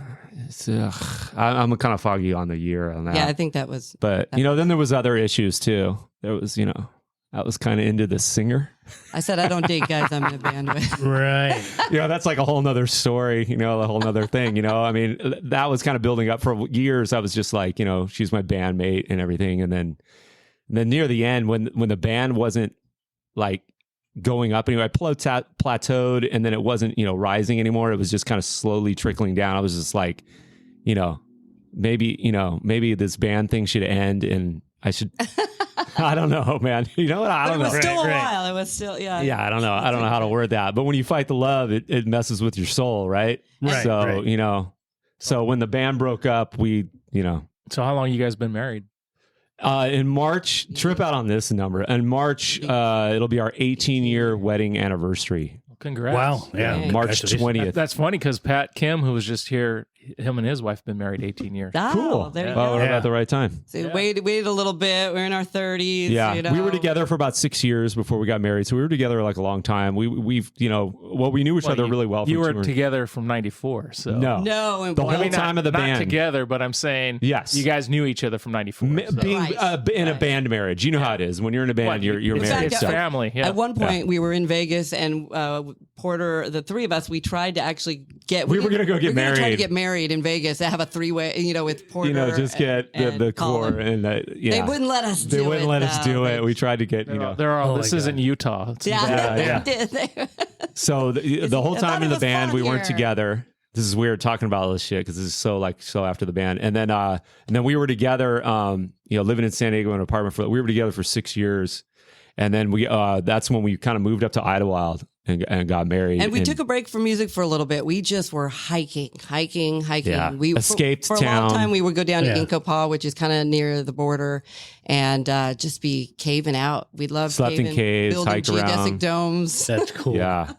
I'm kind of foggy on the year on that. Yeah, I think that was. But, you know, then there was other issues too. There was, you know, I was kind of into the singer. I said, I don't date guys I'm in a band with. Right. You know, that's like a whole nother story, you know, a whole nother thing, you know. I mean, that was kind of building up for years. I was just like, you know, she's my bandmate and everything. And then near the end, when the band wasn't like going up anyway, I plateaued, and then it wasn't, you know, rising anymore. It was just kind of slowly trickling down. I was just like, you know, maybe this band thing should end and I should, I don't know, man. You know what? I don't know. It was still a while. It was still, yeah. Yeah, I don't know. I don't know how to word that. But when you fight the love, it messes with your soul, right? So, you know, so when the band broke up, we, you know. So how long you guys been married? In March, trip out on this number. In March, it'll be our 18-year wedding anniversary. Congrats. Wow. Yeah. March 20th. That's funny because Pat Kim, who was just here, him and his wife have been married 18 years. Oh, cool. There you well, go. we're about the right time. So waited a little bit. We're in our 30s. Yeah. You know. We were together for about 6 years before we got married. So we were together like a long time. We've, you know, we knew each other really well. You were together from 94. So no. The whole time of the band. Not together, but I'm saying yes, you guys knew each other from 94. Being in a band marriage. You know how it is. When you're in a band, you're married. It's family. Yeah. At one point, we were in Vegas and Porter, the three of us, we tried to actually get... We were going to go get married. We were trying to get married in Vegas to have a three-way, you know, with Porter. You know, just get the core. And they wouldn't let us do it. They wouldn't let us do it. We tried to get, you know. This isn't Utah. Yeah. So the whole time in the band, we weren't together. This is weird talking about all this shit because this is so after the band. And then we were together, you know, living in San Diego in an apartment we were together for 6 years. And then that's when we kind of moved up to Idlewild and got married. And we took a break from music for a little bit. We just were hiking. Yeah. We escaped for town. a long time. We would go down to Inkopah, which is kind of near the border, and just be caving out. We loved slept in caves, building hiked geodesic around. domes. That's cool. Yeah,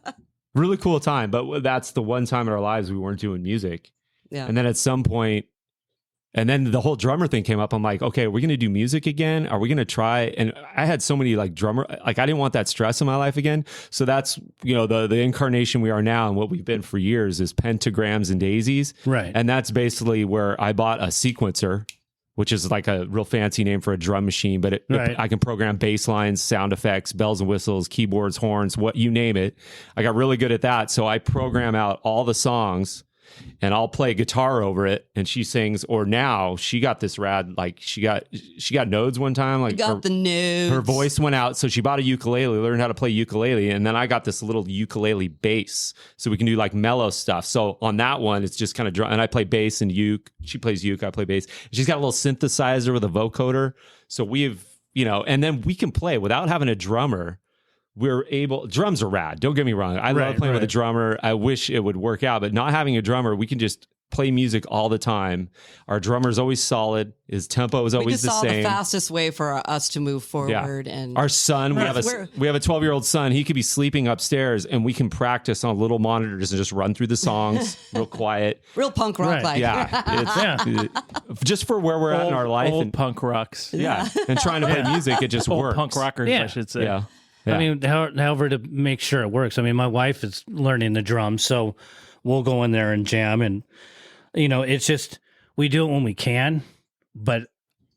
really cool time. But that's the one time in our lives we weren't doing music. Yeah, and then at some point. And then the whole drummer thing came up. I'm like, okay, we're going to do music again. Are we going to try? And I had so many like drummer, like I didn't want that stress in my life again. So that's, you know, the incarnation we are now and what we've been for years is Pentagrams and Daises. Right. And that's basically where I bought a sequencer, which is like a real fancy name for a drum machine, but I can program bass lines, sound effects, bells and whistles, keyboards, horns, what you name it. I got really good at that. So I program out all the songs and I'll play guitar over it and she sings. Or now she got this rad, like she got nodes one time. Like the nodes. Her voice went out. So she bought a ukulele, learned how to play ukulele. And then I got this little ukulele bass. So we can do like mellow stuff. So on that one, it's just kind of drum. And I play bass and uke. She plays uke, I play bass. She's got a little synthesizer with a vocoder. So we've, you know, and then we can play without having a drummer. Drums are rad. Don't get me wrong. I love playing with a drummer. I wish it would work out, but not having a drummer, we can just play music all the time. Our drummer's always solid. His tempo is always the same. We just saw the fastest way for us to move forward. Yeah. And our son, we have a 12-year-old son. He could be sleeping upstairs and we can practice on little monitors and just run through the songs real quiet. Real punk rock like. Yeah. Just for where we're at in our life. Old punk rocks. Yeah. And trying to play music, it just works. Punk rockers, I should say. Yeah. I mean, however to make sure it works. I mean, my wife is learning the drums, so we'll go in there and jam. And, you know, it's just, we do it when we can. But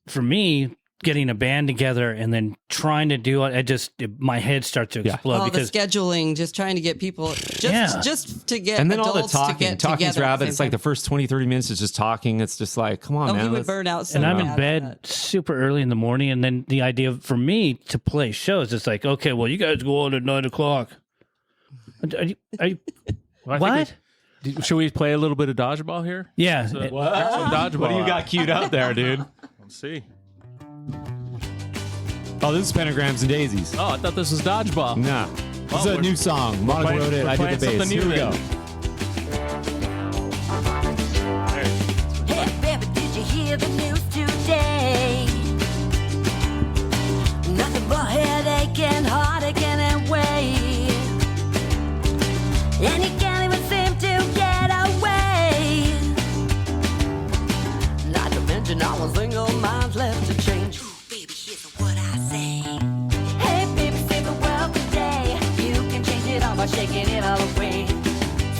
for me, getting a band together and then trying to do it, my head starts to explode. Because the scheduling, just trying to get people, just to get and then all the talking's rapid. It's like the first 20, 30 minutes is just talking. It's just like, come on, man. You would burn out so and I'm in bed super early in the morning, and then the idea for me to play shows, it's like, okay, well, you guys go on at 9 o'clock. Are you what? Should we play a little bit of Dodgeball here? Yeah. Dodgeball. What do you got queued up there, dude? Let's see. Oh, this is Pentagrams and Daisies. Oh, I thought this was Dodgeball. Nah. This is a new song. Monica wrote it. I did the bass. Here we go. Hey, baby, did you hear the news today? Nothing but headache and heartache and away. And you can't even seem to get away. Not to mention all the single minds left to change. Baby, here's what I say. Hey, baby, save the world today. You can change it all by shaking it all away.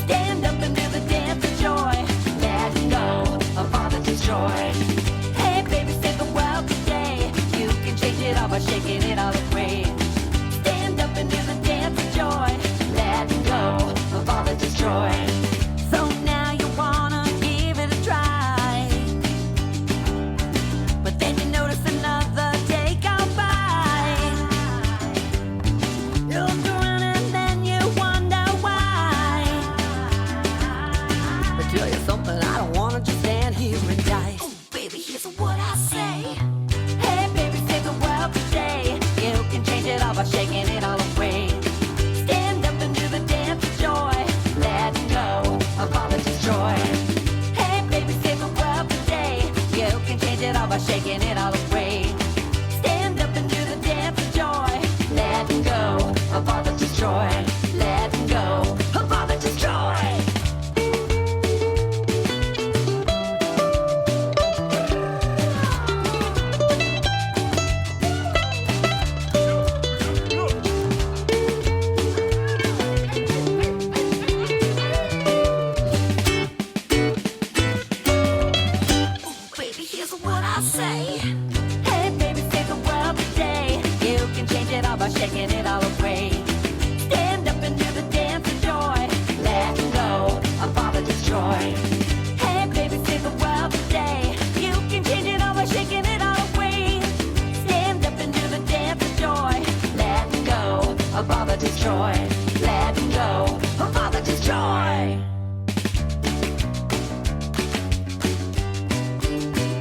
Stand up and do the dance of joy. Let go of all that destroy. Hey, baby, save the world today. You can change it all by shaking it all away. Stand up and do the dance of joy. Let go of all that destroy. So now you wanna give it a try, but then you notice another day go by. You look around and then you wonder why. But tell you something, I don't wanna just stand here and die. Oh, baby, here's what I say. Hey, baby, save the world today. You can change it all by shaking it all away. Stand up and do the dance of joy. Let go of all that destroy. Hey, baby, save the world today. You can change it all by shaking it all away. Stand up and do the dance of joy. Let go of all that destroy. Let go of all that destroy. Baby, here's what I say. Hey, baby, save the world today. You can change it all by shaking it all away. Stand up and do the dance of joy. Let go of all that destroy. Hey, baby, save the world today. You can change it all by shaking it all away. Stand up and do the dance of joy. Let go of all that destroy. Let go of all that destroy.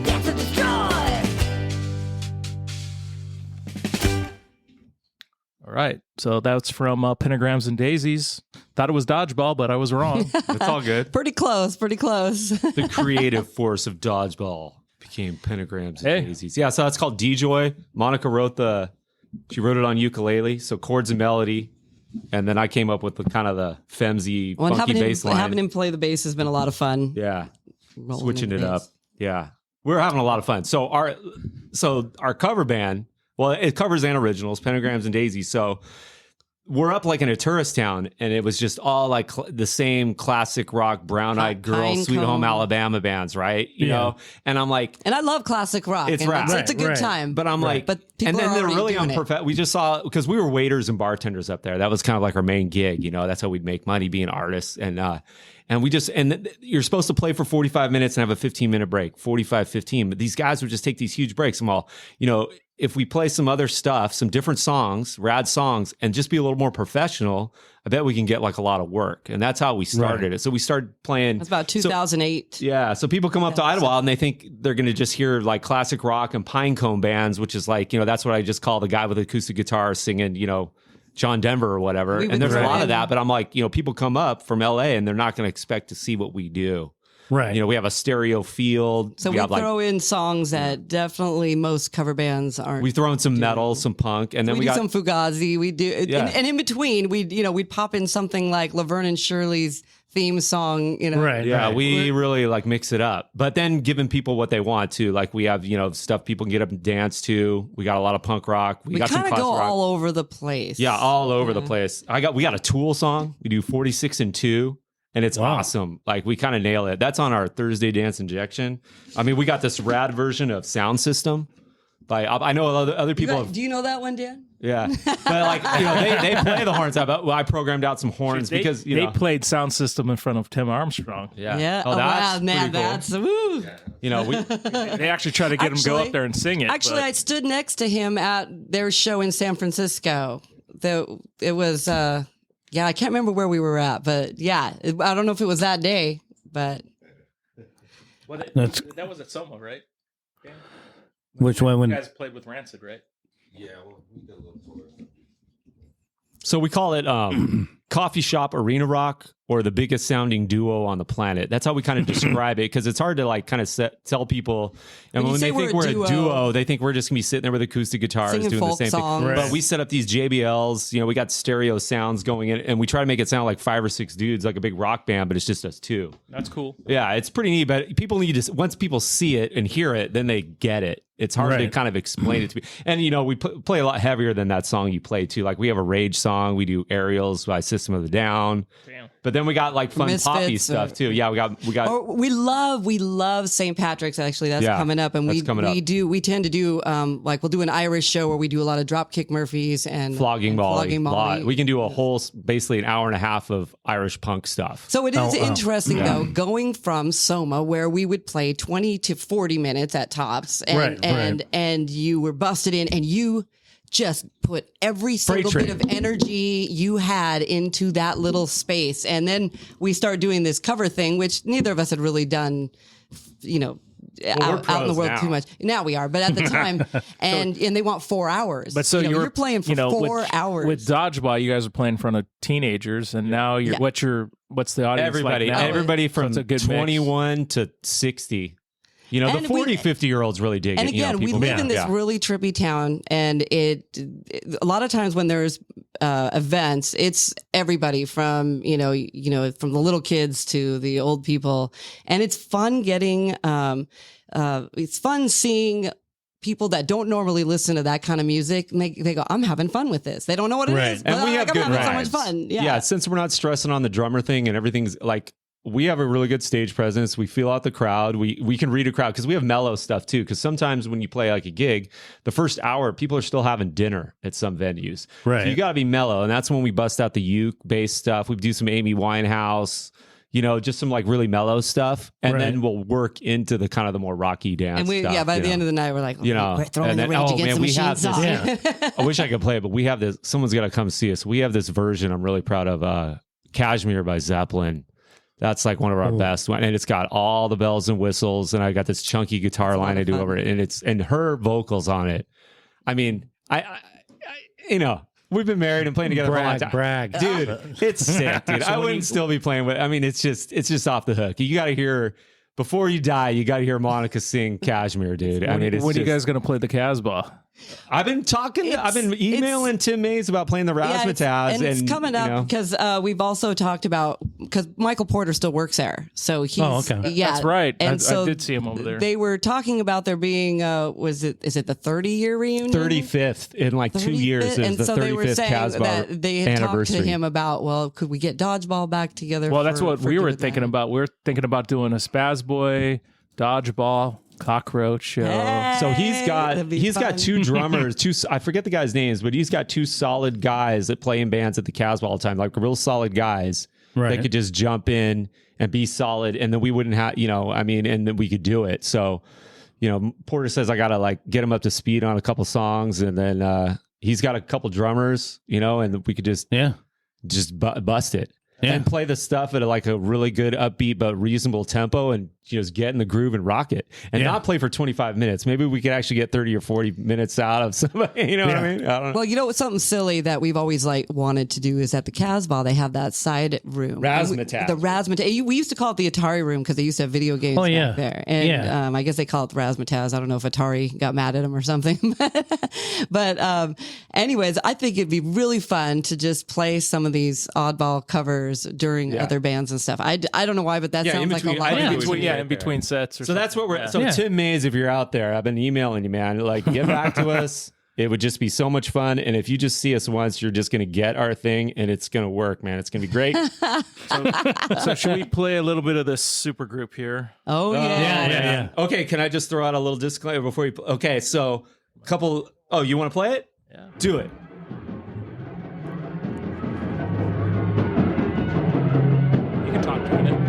Dance to destroy. All right. So that's from Pentagrams and Daisies. Thought it was Dodgeball, but I was wrong. It's all good. Pretty close. The creative force of Dodgeball became Pentagrams and Daisies. Yeah, so that's called D-Joy. Monica she wrote it on ukulele, so chords and melody. And then I came up with the kind of the femsy, funky bass line. Having him play the bass has been a lot of fun. Yeah. Switching it up. Yeah. We're having a lot of fun. So our cover band, well, it covers and originals, Pentagrams and Daisies. So we're up like in a tourist town, and it was just all like the same classic rock, Brown-Eyed Girl, Sweet Home Alabama bands, right? You know? And I'm like... And I love classic rock. It's rap. It's a good time. But I'm like... But and then they're really doing unprofessional. We just saw... Because we were waiters and bartenders up there. That was kind of like our main gig, you know? That's how we'd make money, being artists. And we just... And you're supposed to play for 45 minutes and have a 15-minute break. 45, 15. But these guys would just take these huge breaks. I'm all, you know... If we play some other stuff, some different songs, rad songs, and just be a little more professional, I bet we can get like a lot of work. And that's how we started it. So we started playing. That's about 2008. So people come up to Idlewild and they think they're going to just hear like classic rock and pinecone bands, which is like, you know, that's what I just call the guy with the acoustic guitar singing, you know, John Denver or whatever. And there's a lot of that. But I'm like, you know, people come up from LA and they're not going to expect to see what we do. Right. You know, we have a stereo field. So we throw in songs that definitely most cover bands aren't. We throw in some metal, some punk, and then we do some Fugazi. We do, and in between, we'd pop in something like Laverne and Shirley's theme song. You know, right? Yeah, we really like mix it up, but then giving people what they want to. Like we have, you know, stuff people can get up and dance to. We got a lot of punk rock. We got some classic rock. All over the place. Yeah, all over the place. We got a Tool song. We do 46 and 2. And it's awesome. Like, we kind of nail it. That's on our Thursday Dance Injection. I mean, we got this rad version of Sound System By I know other people. Do you know that one, Dan? Yeah, but like they play the horns. I programmed out some horns because they played sound system in front of Tim Armstrong. Yeah. Oh, wow, man, that's woo. They actually try to get him to go up there and sing it. Actually, I stood next to him at their show in San Francisco. It was I can't remember where we were at, but I don't know if it was that day, but that was at Soma, right? Yeah. Which one? When you guys played with Rancid, right? Yeah, well, we did a little tour. So we call it coffee shop arena rock, or the biggest sounding duo on the planet. That's how we kind of describe it, because it's hard to like kind of tell people. And when they think we're a duo, they think we're just gonna be sitting there with acoustic guitars singing doing the same songs. thing. Right. But we set up these JBLs. We got stereo sounds going in, and we try to make it sound like 5 or 6 dudes, like a big rock band, but it's just us 2. That's cool. Yeah, it's pretty neat. But people need to, once people see it and hear it, then they get it. It's hard to kind of explain it to me. And, we play a lot heavier than that song you play, too. Like, we have a Rage song. We do Aerials by System of a Down. Damn. But then we got, like, fun poppy stuff, too. Yeah, we got. We love St. Patrick's, actually. That's coming up. And we tend to do, like, we'll do an Irish show where we do a lot of Dropkick Murphys and Flogging Molly. We can do a whole, basically an hour and a half of Irish punk stuff. So it is interesting, though, going from Soma, where we would play 20 to 40 minutes at tops. And you were busted in, and you just put every single bit of energy you had into that little space. And then we started doing this cover thing, which neither of us had really done, out in the world too much. Now we are, but at the time, and they want 4 hours. But so you're playing for 4 hours. With Dodgeball, you guys are playing in front of teenagers, and now what's the audience everybody, like now? Everybody from 21 to 60. The 40, 50-year-olds really dig it. And again, we live in this really trippy town, and a lot of times when there's events, it's everybody from, from the little kids to the old people. And it's fun it's fun seeing people that don't normally listen to that kind of music, and they go, I'm having fun with this. They don't know what it is, but and we have good having so much fun. Yeah, since we're not stressing on the drummer thing and everything's like, we have a really good stage presence. We feel out the crowd. We can read a crowd because we have mellow stuff too. Because sometimes when you play like a gig, the first hour, people are still having dinner at some venues. Right. So you got to be mellow. And that's when we bust out the uke bass stuff. We do some Amy Winehouse, just some like really mellow stuff. And then we'll work into the kind of the more rocky dance stuff. By the end of the night, we're like, we're throwing the Rage Against the Machine song. I wish I could play it, but we have this. Someone's got to come see us. We have this version I'm really proud of, Kashmir by Zeppelin. That's like one of our best ones. And it's got all the bells and whistles. And I got this chunky guitar line I do over it. And her vocals on it. I mean, we've been married and playing together for a long time. Brag. Dude, it's sick, dude. I wouldn't still be playing with, it's just off the hook. You got to hear, before you die, you got to hear Monica sing Kashmir, dude. When are you guys going to play the Casbah? I've been emailing Tim Mays about playing the Razzmatazz. And it's coming up because we've also talked about, because Michael Porter still works there. So he's, that's right. And I did see him over there. They were talking about there being, is it the 30-year reunion? 35th in like 2 years. And the so 35th they were saying Casbah that they had talked to him about, could we get Dodgeball back together? Well, that's what we were thinking about. We were thinking about doing a Spazboy, Dodgeball, Cockroach show. So he's got 2 drummers, I forget the guys' names, but he's got 2 solid guys that play in bands at the Casbah all the time, like real solid guys that could just jump in and be solid, and then we wouldn't have, and then we could do it. So, Porter says I gotta like get him up to speed on a couple songs, and then he's got a couple drummers, and we could just bust it. And play the stuff at a really good upbeat but reasonable tempo, and just get in the groove and rock it, and not play for 25 minutes. Maybe we could actually get 30 or 40 minutes out of somebody. What I mean? I don't know. Well, something silly that we've always wanted to do is at the Casbah they have that side room, Razzmatazz. The Razzmatazz. We used to call it the Atari room because they used to have video games back there, and I guess they call it the Razzmatazz. I don't know if Atari got mad at them or something, but anyways, I think it'd be really fun to just play some of these oddball covers during other bands and stuff. I don't know why, but that sounds like a lot of fun. In between sets. So that's what we're. So Tim Mays, if you're out there, I've been emailing you, man. Like, get back to us. It would just be so much fun. And if you just see us once, you're just going to get our thing, and it's going to work, man. It's going to be great. So should we play a little bit of this super group here? Oh yeah. Okay, can I just throw out a little disclaimer before you? Okay, so Couple. Oh, you want to play it? Yeah. Do it. You can talk to it.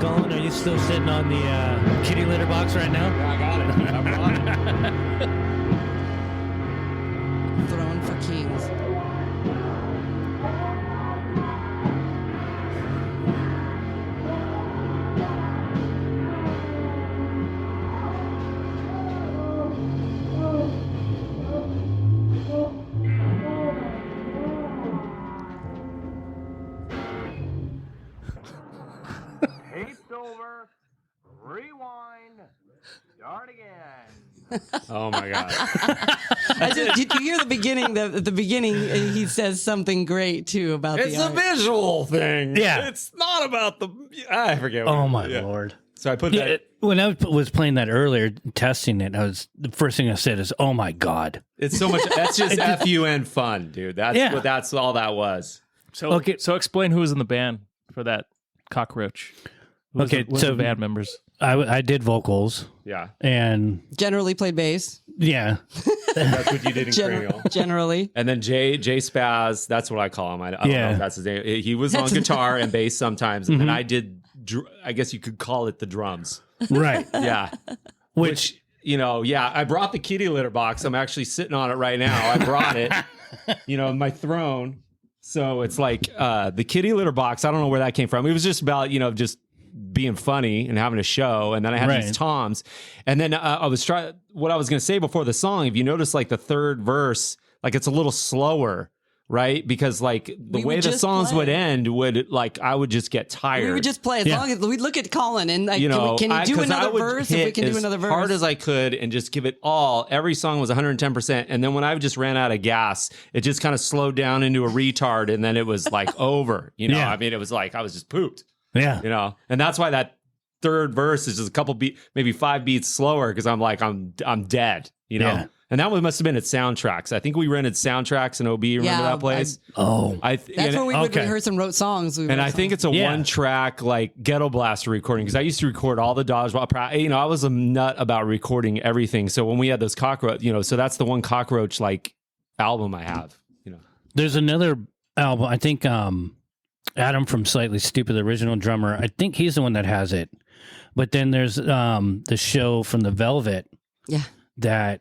Colin, are you still sitting on the kitty litter box right now? Yeah, I got it. I'm on it. Throne for kings. Tape's over. Rewind. Start again. Oh my god. Did you hear the beginning? At the beginning, he says something great too about It's the a art. visual thing. Yeah. It's not about the. I forget. Oh my lord. So I put Yeah, that. when I was playing that earlier, testing it, the first thing I said is, "Oh my god!" It's so much. That's just fun fun, dude. That's what. That's all that was. So okay, so explain who was in the band for that Cockroach. Who's the band members. I did vocals. Yeah, and Generally played bass. Yeah, that's what you did in Cranial. Generally, and then Jay Spaz. That's what I call him. I don't know if that's his name. He was on guitar and bass sometimes, and then I did. I guess you could call it the drums. Right. Yeah. Which I brought the kitty litter box. I'm actually sitting on it right now. I brought it. My throne. So it's like the kitty litter box. I don't know where that came from. It was just about just being funny and having a show, and then I had these toms, and then I was trying. What I was going to say before the song, if you notice, like the third verse, like it's a little slower, right? Because like the way the songs would end would I would just get tired. We would just play as long as we look at Colin and like, can you do another verse? If we can do another verse, as hard as I could, and just give it all. Every song was 110%, and then when I just ran out of gas, it just kind of slowed down into a retard, and then it was like over. I mean, it was like I was just pooped. Yeah. And that's why that third verse is just a couple maybe 5 beats slower, because I'm like, I'm dead, Yeah. And that one must have been at Soundtracks. I think we rented Soundtracks in OB. Remember that place? That's where we would rehearse and wrote songs. I think it's a one-track like Ghetto Blaster recording, because I used to record all the Dodgeball. I was a nut about recording everything. So when we had those Cockroach, so that's the one Cockroach like album I have. There's another album. I think Adam from Slightly Stupid, the original drummer. I think he's the one that has it. But then there's the show from the Velvet. Yeah. That.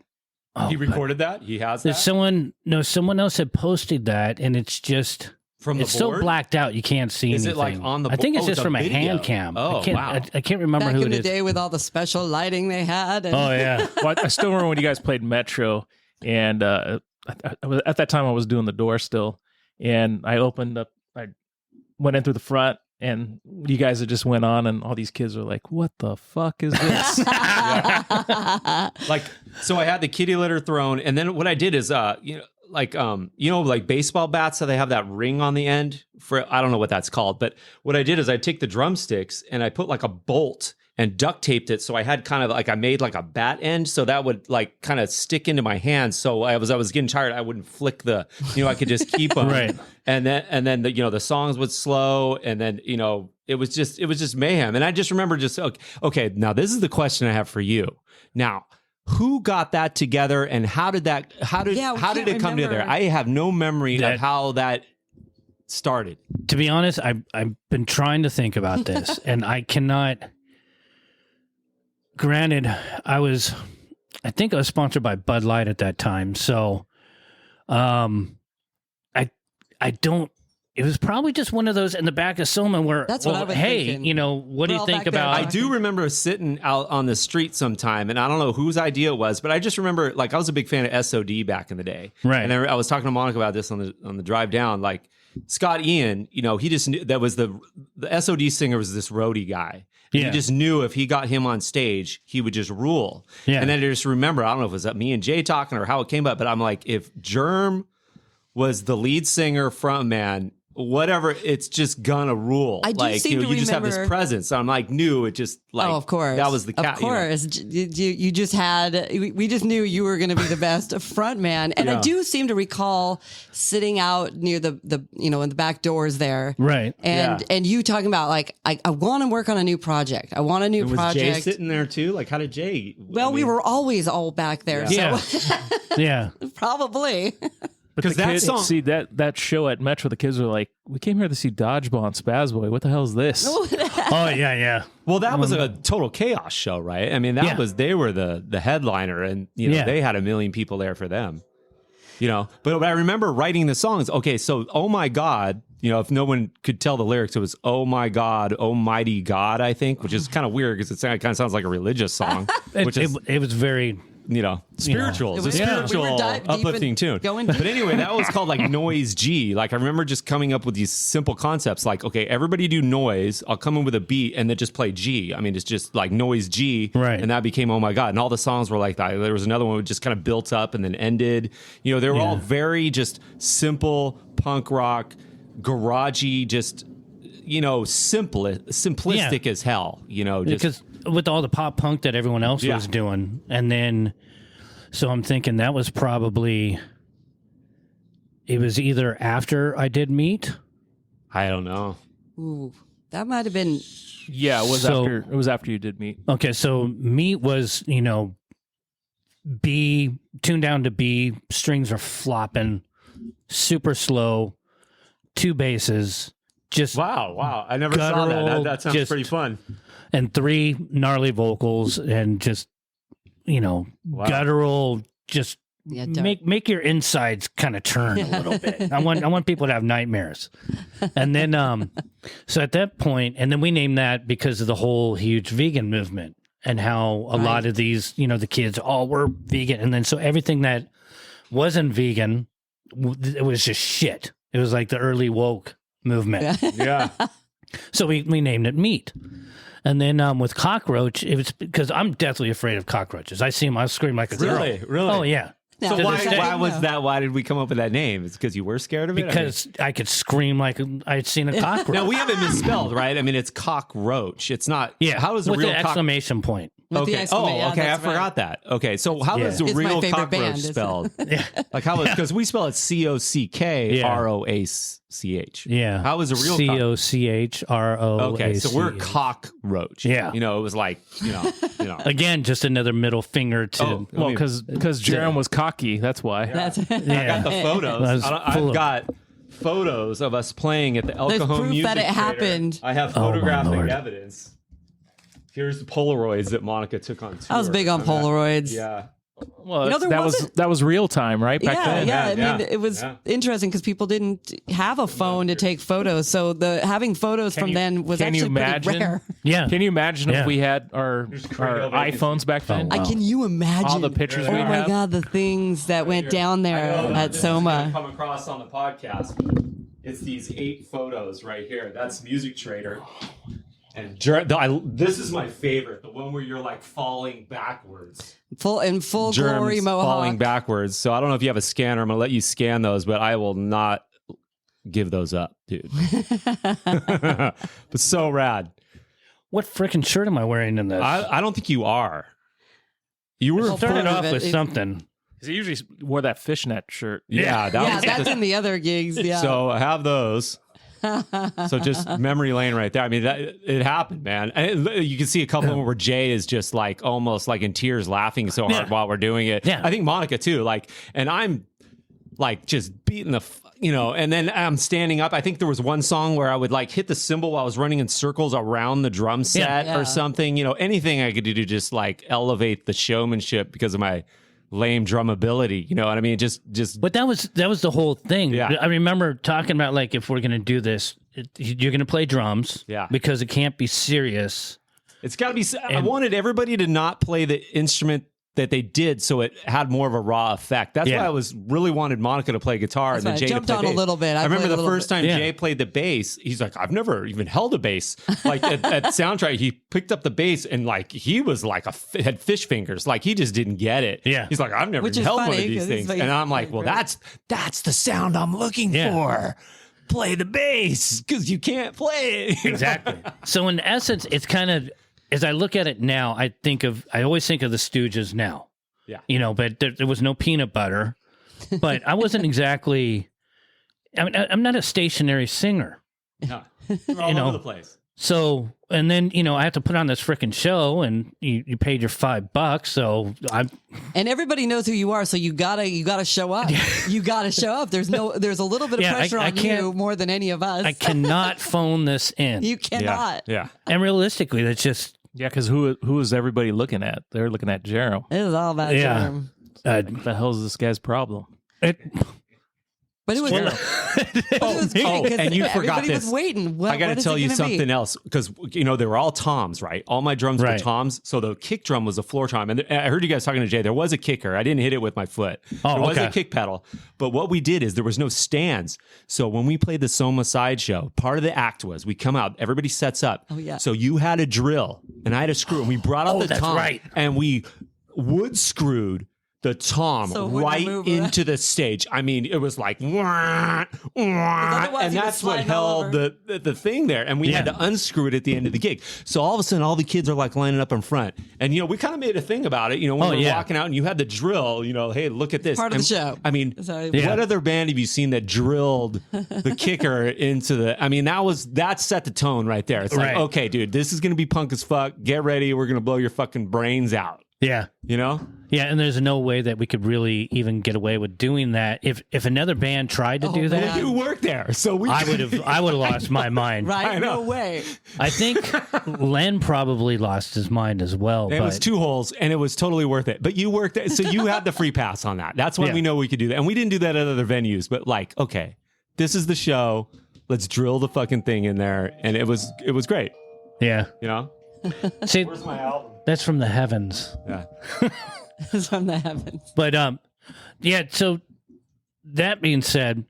He recorded that? He has that? Someone else had posted that, and it's just from the board? so blacked out you can't see anything. Is it like on the board? I think it's just from video. a hand cam. Oh, I can't remember Back who in it the is. day with all the special lighting they had. And Oh yeah. Well, I still remember when you guys played Metro, and at that time I was doing the door still, and I went in through the front, and you guys had just went on, and all these kids were like, "What the fuck is this?" So I had the kitty litter throne, and then what I did is, like baseball bats, so they have that ring on the end for, I don't know what that's called, but what I did is I take the drumsticks and I put like a bolt and duct taped it, so I had kind of like, I made like a bat end, so that would like kind of stick into my hands. So I was getting tired, I wouldn't flick I could just keep them. Right. And then the songs would slow, and then it was just mayhem. And I just remember okay, now this is the question I have for you. Now, who got that together and how did it come together? I have no memory of how that started. To be honest, I've been trying to think about this and I cannot. Granted, I think I was sponsored by Bud Light at that time. So, I don't. It was probably just one of those in the back of Soma where, that's what I was thinking. You know, what do you think about? I do remember sitting out on the street sometime, and I don't know whose idea it was, but I just remember, like, I was a big fan of SOD back in the day, right? And I was talking to Monica about this on the drive down. Like Scott Ian, you know, he just knew that was the SOD singer was this roadie guy. Yeah. He just knew if he got him on stage, he would just rule. Yeah. And then I just remember, I don't know if it was me and Jay talking or how it came up, but I'm like, if Jerm was the lead singer frontman, whatever, it's just gonna rule. I do seem to you just have this presence. I'm like, knew it just like, of course, that was the cat. Of course, you just had. We just knew you were going to be the best front man, and I do seem to recall sitting out near the in the back doors there, right? And you talking about like, I want to work on a new project. I want a new project. Was Jay sitting there too? Like, how did Jay? Well, we were always all back there. Yeah, so. Yeah, probably. Because that show at Metro, the kids were like, "We came here to see Dodgeball and Spazboy. What the hell is this?" Oh yeah. Well, that was a total chaos show, right? I mean, they were the headliner, and they had 1 million people there for them. But I remember writing the songs. Okay, so "Oh My God," if no one could tell the lyrics, it was "Oh My God, Almighty God," I think, which is kind of weird because it kind of sounds like a religious song. It was very. Spiritual. It's a spiritual, uplifting tune. But anyway, that was called like Noise G. Like I remember just coming up with these simple concepts like, okay, everybody do noise. I'll come in with a beat and then just play G. I mean, it's just like Noise G. Right. And that became Oh My God. And all the songs were like that. There was another one that just kind of built up and then ended. They were all very just simple punk rock, garagey, just, simplistic as hell, because with all the pop punk that everyone else was doing. And then, so I'm thinking that was probably, it was either after I did Meat. I don't know. Ooh, that might have been. Yeah, it was after you did Meat. Okay, so Meat was, B, tuned down to B, strings are flopping, super slow, 2 basses, just wow. I never saw that. That sounds pretty fun. And 3 gnarly vocals and just, guttural, just make your insides kind of turn a little bit. I want people to have nightmares. And then, so at that point, and then we named that because of the whole huge vegan movement and how a lot of these, the kids all were vegan. And then so everything that wasn't vegan, it was just shit. It was like the early woke movement. Yeah. So we named it Meat. And then with Cockroach, it was because I'm deathly afraid of cockroaches. I see them, I scream like a girl. Really? Oh, yeah. So why was that? Why did we come up with that name? It's because you were scared of it? Because I could scream like I'd seen a cockroach. Now, we have it misspelled, right? I mean, it's cockroach. It's not. Yeah. How is a with real the exclamation point? Okay. Okay. I forgot that. Okay. So how is the real cockroach spelled? Like how is, because we spell it COCKROACH. Yeah. How is a real COCHROACH? Okay. So we're cockroach. Yeah. It was like, Again, just another middle finger to. Because Jerem was cocky. That's why. I got the photos. I've got photos of us playing at the El Cajon proof Music that it Theater. happened. I have photographic evidence. Here's the Polaroids that Monica took on tour. I was big on Polaroids. Yeah. Well, that was real time, right? Back then. Yeah. I mean, it was interesting because people didn't have a phone to take photos, so having photos from then was actually pretty rare. Yeah. Can you imagine if we had our iPhones back then? Can you imagine all the pictures we have? Oh my God, the things that went down there at Soma. Come across on the podcast. It's these 8 photos right here. That's Music Trader. And this is my favorite, the one where you're like falling backwards. Full glory mohawk. Falling backwards. So I don't know if you have a scanner. I'm going to let you scan those, but I will not give those up, dude. But so rad. What freaking shirt am I wearing in this? I don't think you are. You were starting off with something. He usually wore that fishnet shirt. Yeah, that's in the other gigs. Yeah. So I have those. So just memory lane right there. I mean, it happened, man. And you can see a couple of them where Jay is just like almost like in tears laughing so hard while we're doing it. Yeah. I think Monica too. Like, and I'm like just beating the, and then I'm standing up. I think there was one song where I would like hit the cymbal while I was running in circles around the drum set or something, anything I could do to just like elevate the showmanship because of my lame drum ability. You know what I mean? Just. But that was the whole thing. Yeah. I remember talking about like, if we're going to do this, you're going to play drums. Yeah. Because it can't be serious. It's got to be. I wanted everybody to not play the instrument that they did, so it had more of a raw effect. That's why I really wanted Monica to play guitar and then Jay jumped to play on bass. a little bit. I remember the first time Jay played the bass, he's like, I've never even held a bass. Like at Soundtrack, he picked up the bass and like he was like had fish fingers. Like he just didn't get it. Yeah, he's like, I've never even held one of these things. And I'm like, well, that's the sound I'm looking for. Play the bass because you can't play it. Exactly. So in essence, it's kind of, as I look at it now, I always think of the Stooges now. Yeah. But there was no peanut butter. But I wasn't exactly, I'm not a stationary singer. No. All over the place. So, and then, I have to put on this freaking show and you paid your $5. So and everybody knows who you are. So you gotta show up. You gotta show up. There's a little bit of pressure on you more than any of us. I cannot phone this in. You cannot. Yeah. And realistically, that's just. Yeah, because who is everybody looking at? They're looking at Jerem. It was all about Jerem. What the hell is this guy's problem? But it was, and you forgot everybody this. was waiting. I got to tell you something else because they were all toms, right? All my drums were toms, so the kick drum was a floor tom. And I heard you guys talking to Jay. There was a kicker. I didn't hit it with my foot. There was a kick pedal, but what we did is there was no stands. So when we played the Soma sideshow, part of the act was we come out, everybody sets up. Oh yeah. So you had a drill and I had a screw, and we brought out the tom, and we wood screwed the tom right into the stage. I mean, it was like, wah, wah, and that's what held the thing there. And we had to unscrew it at the end of the gig. So all of a sudden, all the kids are like lining up in front. And, we kind of made a thing about it. When we were walking out and you had the drill, hey, look at this. Part of the show. I mean, what other band have you seen that drilled the kicker into the, I mean, that set the tone right there. It's like, okay, dude, this is going to be punk as fuck. Get ready. We're going to blow your fucking brains out. Yeah. Yeah, and there's no way that we could really even get away with doing that. If another band tried to do that, you work there, so I would have lost my mind. Right? No way. I think Len probably lost his mind as well. It was 2 holes, and it was totally worth it. But you worked there, so you had the free pass on that. That's why we know we could do that, and we didn't do that at other venues. But like, okay, this is the show. Let's drill the fucking thing in there, and it was great. Yeah, See, where's my album? That's from the heavens. Yeah. It's from the heavens. But so that being said,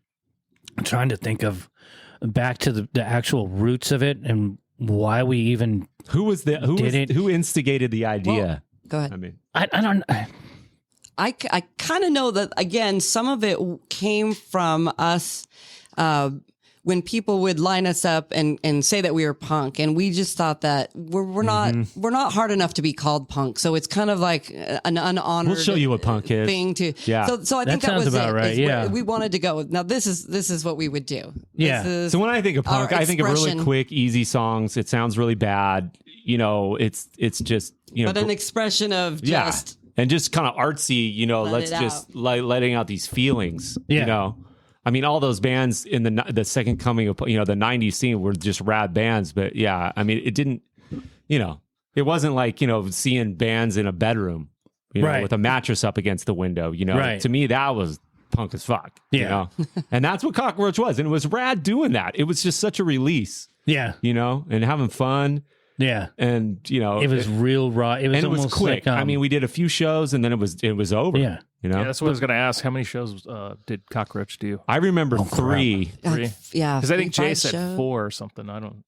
I'm trying to think of back to the actual roots of it and why we even who instigated the idea. Well, go ahead. I mean, I don't. I kind of know that again. Some of it came from us. When people would line us up and say that we were punk, and we just thought that we're not hard enough to be called punk, so it's kind of like an unhonored. We'll show you what punk is. Thing to So I think that was about it. Right. Yeah, we wanted to go. Now this is what we would do. Yeah. So when I think of punk, I think of really quick, easy songs. It sounds really bad. It's just but an expression of just and just kind of artsy. Let's just letting out these feelings. Yeah. I mean, all those bands in the second coming of, the 90s scene were just rad bands. But yeah, I mean, it didn't, it wasn't like, seeing bands in a bedroom, with a mattress up against the window, Right. To me, that was punk as fuck, and that's what Cockroach was. And it was rad doing that. It was just such a release, and having fun. Yeah. And, it was real raw. It was quick. Like, I mean, we did a few shows and then it was over. Yeah. Yeah, that's what I was going to ask. How many shows did Cockroach do? I remember 3. 3? Yeah. Because I think Jay said 4 or something. I don't.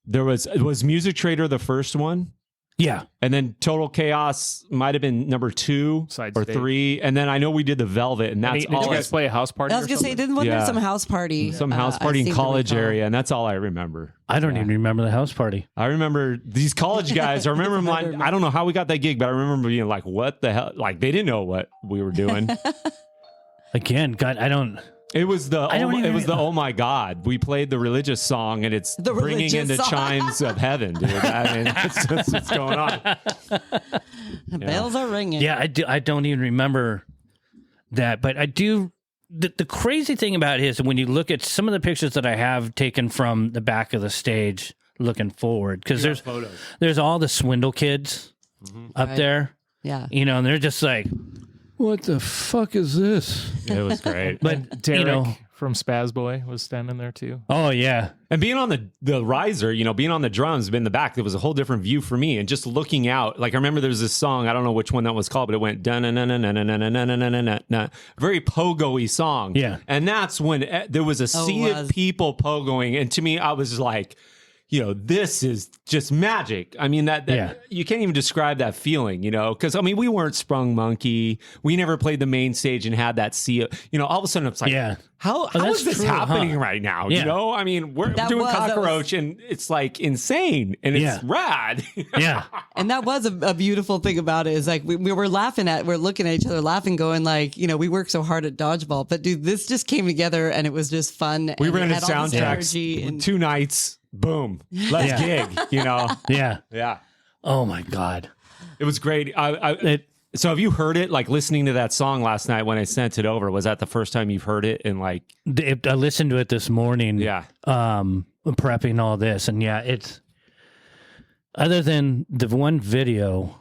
Was Music Trader the first one? Yeah. And then Total Chaos might have been number 2 or 3. And then I know we did the Velvet, and that's all. Did you guys play a house party? I was going to say, wasn't there some house party? Some house party in college area, and that's all I remember. I don't even remember the house party. I remember these college guys. I remember I don't know how we got that gig, but I remember being like, what the hell? Like, they didn't know what we were doing. Again, God, I don't. It was the oh my God. We played the religious song, and it's bringing in the chimes of heaven, dude. I mean, that's what's going on. The bells are ringing. Yeah, I don't even remember that, but I do. The crazy thing about it is when you look at some of the pictures that I have taken from the back of the stage, looking forward, because there's all the Swindle kids up there. Yeah, and they're just like, what the fuck is this? It was great. But Derek from Spazboy was standing there too. Oh yeah. And being on the riser, being on the drums, in the back, there was a whole different view for me. And just looking out, like I remember there was this song, I don't know which one that was called, but it went very pogo-y song. Yeah. And that's when there was a sea of people pogoing. And to me, I was like, this is just magic. I mean, that you can't even describe that feeling, because we weren't Sprung Monkey. We never played the main stage and had that sea of, all of a sudden it's like, how is this happening right now? We're doing Cockroach and it's like insane and it's rad. Yeah. And that was a beautiful thing about it is like we're looking at each other laughing, going like, we work so hard at Dodgeball, but dude, this just came together and it was just fun. We ran a soundtracks in 2 nights. Boom. Let's gig, Yeah. Oh my God. It was great. So have you heard it, like listening to that song last night when I sent it over? Was that the first time you've heard it? And like, I listened to it this morning. Yeah. Prepping all this. And it's, other than the one video,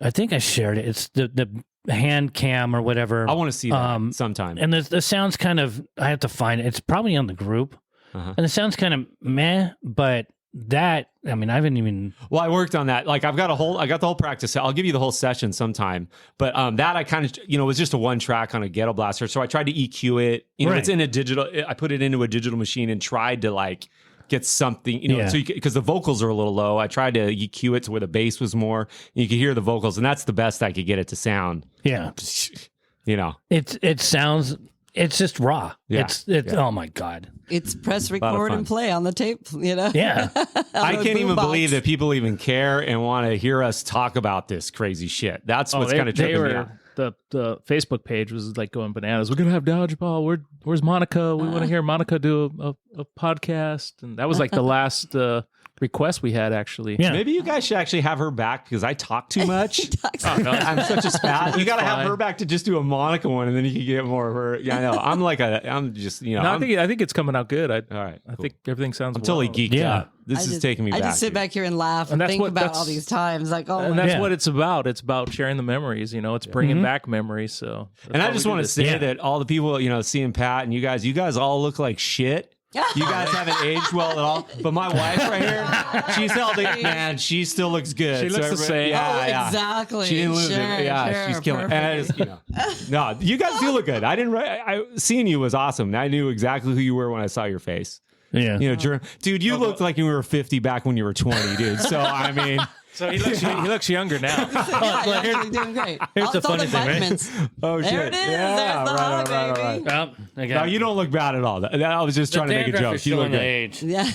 I think I shared it. It's the hand cam or whatever. I want to see that sometime. And the sound's kind of, I have to find it. It's probably on the group. And it sounds kind of meh, but that, I haven't even. Well, I worked on that. Like I got the whole practice. I'll give you the whole session sometime. But that I kind of, it was just a 1 track on a ghetto blaster. So I tried to EQ it. It's in a digital, I put it into a digital machine and tried to like get something, because the vocals are a little low. I tried to EQ it to where the bass was more. And you could hear the vocals, and that's the best I could get it to sound. Yeah. It sounds. It's just raw. Yeah. It's oh my God. It's press, record, and play on the tape, Yeah. I can't even believe that people even care and want to hear us talk about this crazy shit. That's what's kind of tripping me out. The Facebook page was like going bananas. We're going to have Dodgeball. Where's Monica? We want to hear Monica do a podcast. And that was like the last request we had, actually. Yeah. Maybe you guys should actually have her back because I talk too much. I'm such a spat. You got to have her back to just do a Monica one, and then you can get more of her. Yeah, I know. I'm just, No, I think it's coming out good. All right. I think everything sounds. I'm totally geeked out. This is taking me back. I just sit back here and laugh and think about all these times. Like, and that's what it's about. It's about sharing the memories. It's bringing back memories. So, and I just want to say that all the people, seeing Pat and you guys all look like shit. You guys haven't aged well at all. But my wife right here, she's held it, man. She still looks good. She looks the same. Yeah. Exactly. She didn't lose it. Yeah, she's killing it. No, you guys do look good. I didn't. Seeing you was awesome. I knew exactly who you were when I saw your face. Yeah. Dude, you looked like you were 50 back when you were 20, dude. So, So he looks younger now. He's doing great. Here's the funny thing, right? Oh, shit. There it is. There's the hug, baby. Well, no, you don't look bad at all. I was just trying to make a joke. You look good. Age. Yeah.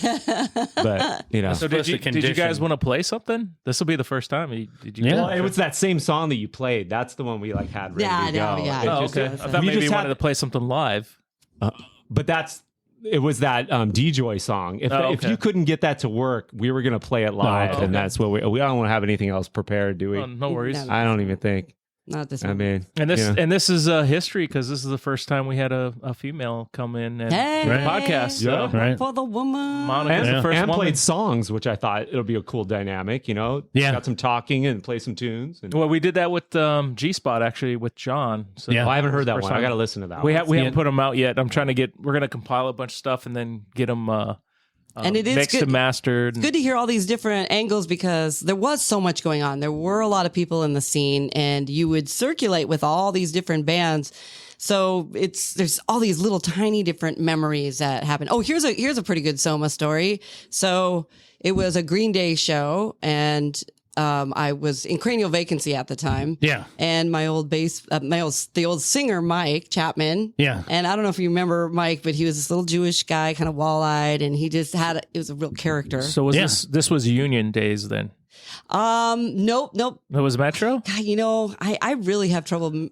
But, So did you guys want to play something? This will be the first time. Did you? Yeah. Well, it was that same song that you played. That's the one we had ready to go. Yeah. Okay. I thought maybe you wanted to play something live. But it was that D-Joy song. If you couldn't get that to work, we were going to play it live, and that's what we don't want to have anything else prepared, do we? No worries. I don't even think. Not this one. And this is history because this is the first time we had a female come in and podcast. So. Right. For the woman. Monica's the first woman. Played songs, which I thought it'll be a cool dynamic. Got some talking and play some tunes. Well, we did that with G-Spot actually with John. So I haven't heard that one. I got to listen to that. We haven't put them out yet. I'm trying to we're going to compile a bunch of stuff and then get them. And it is mixed good, and mastered. It's good to hear all these different angles because there was so much going on. There were a lot of people in the scene, and you would circulate with all these different bands. So there's all these little tiny different memories that happen. Oh, here's a pretty good Soma story. So it was a Green Day show, and I was in cranial vacancy at the time. Yeah. And my old the old singer, Mike Chapman. Yeah. And I don't know if you remember Mike, but he was this little Jewish guy, kind of wall-eyed, and he just it was a real character. So this was union days then? Nope. It was Metro? God, I really have trouble.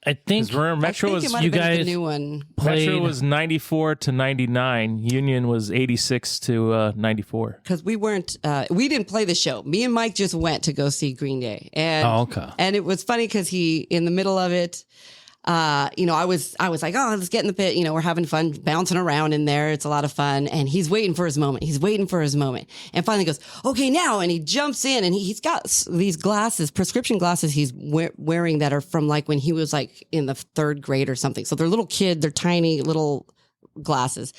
I think Metro I think was it might you have been guys the new one. Metro was 94 to 99. Union was 86 to 94. Because we didn't play the show. Me and Mike just went to go see Green Day. And, okay. And it was funny because in the middle of it, I was like, oh, let's get in the pit. We're having fun bouncing around in there. It's a lot of fun. And he's waiting for his moment. And finally goes, okay, now. And he jumps in and he's got these glasses, prescription glasses he's wearing that are from like when he was like in the 3rd grade or something. So they're little kid, they're tiny little glasses.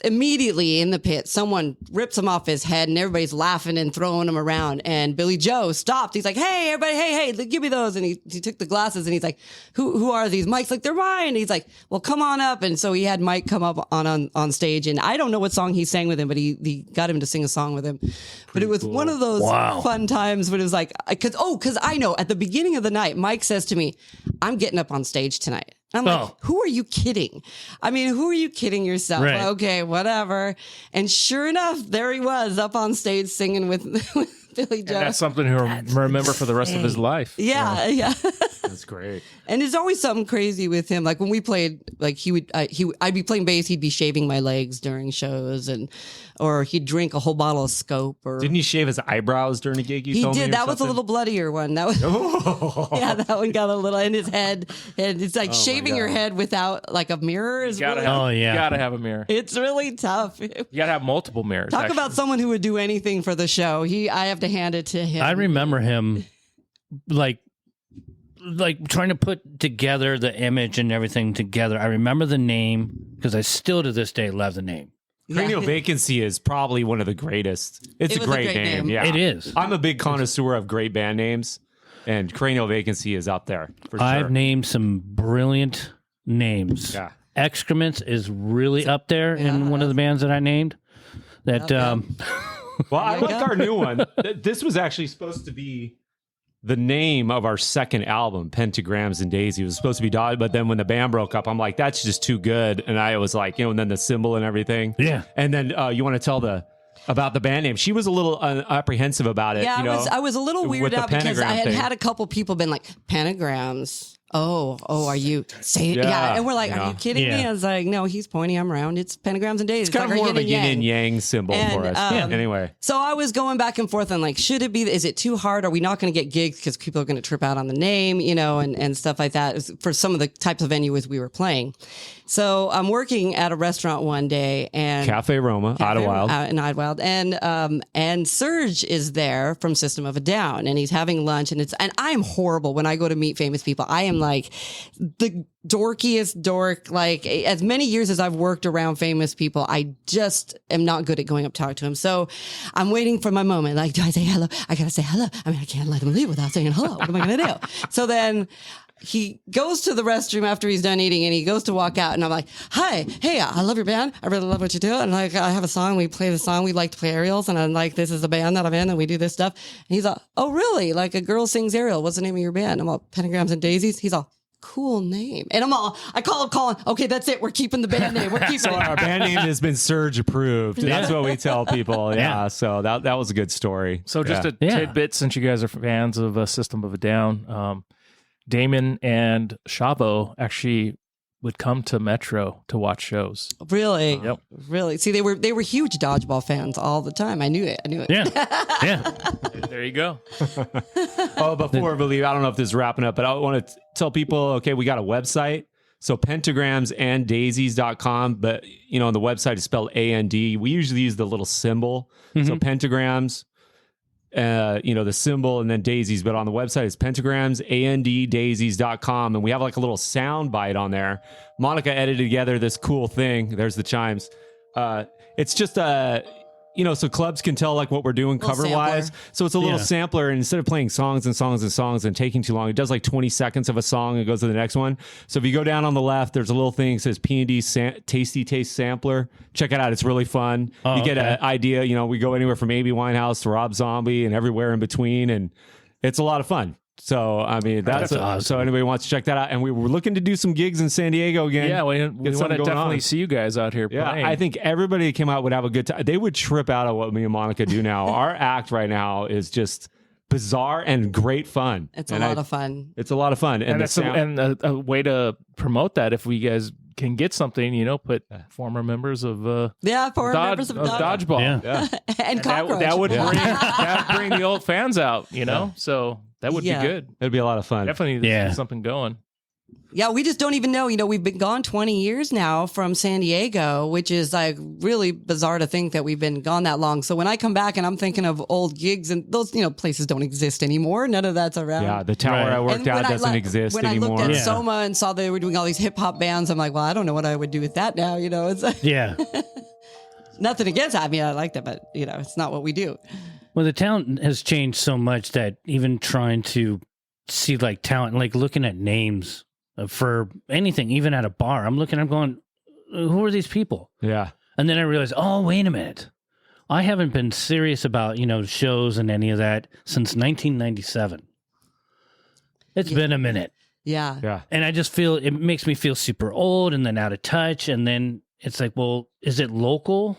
Immediately in the pit, someone rips them off his head and everybody's laughing and throwing them around. And Billy Joe stopped. He's like, hey, everybody, hey, give me those. And he took the glasses and he's like, who are these? Mike's like, they're mine. And he's like, well, come on up. And so he had Mike come up on stage. And I don't know what song he sang with him, but he got him to sing a song with him. But it was one of those fun times when it was like, because I know at the beginning of the night, Mike says to me, I'm getting up on stage tonight. I'm like, who are you kidding? I mean, who are you kidding yourself? Right. Okay, whatever. And sure enough, there he was up on stage singing with Billy Joe. And that's something he'll remember for the rest of his life. Yeah. That's great. And there's always something crazy with him. Like when we played, like I'd be playing bass, he'd be shaving my legs during shows, or he'd drink a whole bottle of Scope. Or didn't he shave his eyebrows during a gig? He did. That was a little bloodier one. That was yeah. That one got a little in his head, and it's like shaving your head without like a mirror is really. You gotta have a mirror. It's really tough. You gotta have multiple mirrors. Talk about someone who would do anything for the show. I have to hand it to him. I remember him like trying to put together the image and everything together. I remember the name because I still to this day love the name. Cranial Vacancy is probably one of the greatest. It's a great name. Yeah, it is. I'm a big connoisseur of great band names, and Cranial Vacancy is up there for sure. I've named some brilliant names. Yeah. Excrements is really up there in one of the bands that I named. Well, I like our new one. This was actually supposed to be the name of our second album, Pentagrams and Daises. It was supposed to be Dodgeball, but then when the band broke up, I'm like, that's just too good. And I was like, and then the symbol and everything. Yeah. And then you want to tell about the band name. She was a little apprehensive about it. Yeah, I was a little weirded out because I had a couple people been like, pentagrams. Oh, are you saying? Yeah. And we're like, are you kidding me? I was like, no, he's pointing. I'm around. It's pentagrams and daises. It's kind of more of a yin and yang symbol for us. Anyway. So I was going back and forth on like, should it be, is it too hard? Are we not going to get gigs because people are going to trip out on the name, and stuff like that for some of the types of venues we were playing. So I'm working at a restaurant one day and Cafe Roma, Idlewild. In Idlewild. And Serge is there from System of a Down and he's having lunch and I'm horrible when I go to meet famous people. I am like the dorkiest dork. Like as many years as I've worked around famous people, I just am not good at going up to talk to him. So I'm waiting for my moment. Like, do I say hello? I gotta say hello. I mean, I can't let him leave without saying hello. What am I gonna do? So then he goes to the restroom after he's done eating and he goes to walk out and I'm like, hey, I love your band. I really love what you do. And like, I have a song. We play the song. We like to play aerials. And I'm like, this is the band that I'm in and we do this stuff. And he's like, oh, really? Like a girl sings aerial. What's the name of your band? I'm all Pentagrams and Daises. He's all, cool name. And I call him Colin. Okay, that's it. We're keeping the band name. We're keeping so it. Our band name has been Surge approved. Yeah. That's what we tell people. Yeah. So that was a good story. So just a tidbit, since you guys are fans of System of a Down, Damon and Shabo actually would come to Metro to watch shows. Really? Yep. Really? See, they were huge Dodgeball fans all the time. I knew it. Yeah. There you go. Before we leave, I don't know if this is wrapping up, but I want to tell people, okay, we got a website. So pentagramsanddaises.com, but on the website is spelled A-N-D. We usually use the little symbol. Mm-hmm. So pentagrams, the symbol and then daisies, but on the website it's pentagramsanddaises.com, and we have like a little sound bite on there. Monica edited together this cool thing. There's the chimes. It's just so clubs can tell like what we're doing cover wise. So it's a little sampler, and instead of playing songs and songs and songs and taking too long, it does like 20 seconds of a song and goes to the next one. So if you go down on the left, there's a little thing that says P&D Tasty Taste Sampler. Check it out. It's really fun. You get an idea. We go anywhere from Amy Winehouse to Rob Zombie and everywhere in between, and it's a lot of fun. So, I mean, that's awesome. So anybody wants to check that out. And we were looking to do some gigs in San Diego again. Yeah, we want to definitely see you guys out here playing. I think everybody that came out would have a good time. They would trip out of what me and Monica do now. Our act right now is just bizarre and great fun. It's a lot of fun. It's a lot of fun. And that's a way to promote that if we guys can get something, put former members of members of Dodgeball. Yeah. and Cockroach. That would bring the old fans out, so that would be good. It'd be a lot of fun. Definitely something going. Yeah, we just don't even know. We've been gone 20 years now from San Diego, which is like really bizarre to think that we've been gone that long. So when I come back and I'm thinking of old gigs and those, places don't exist anymore. None of that's around. Yeah, the tower I worked at doesn't exist anymore. When I looked at Soma and saw they were doing all these hip hop bands, I'm like, well, I don't know what I would do with that now. It's like, nothing against it. I mean, I like that, but it's not what we do. Well, the town has changed so much that even trying to see like talent, like looking at names for anything, even at a bar, I'm going, who are these people? Yeah. And then I realized, oh, wait a minute. I haven't been serious about, shows and any of that since 1997. It's been a minute. Yeah. Yeah. And I just feel, it makes me feel super old and then out of touch. And then it's like, well, is it local?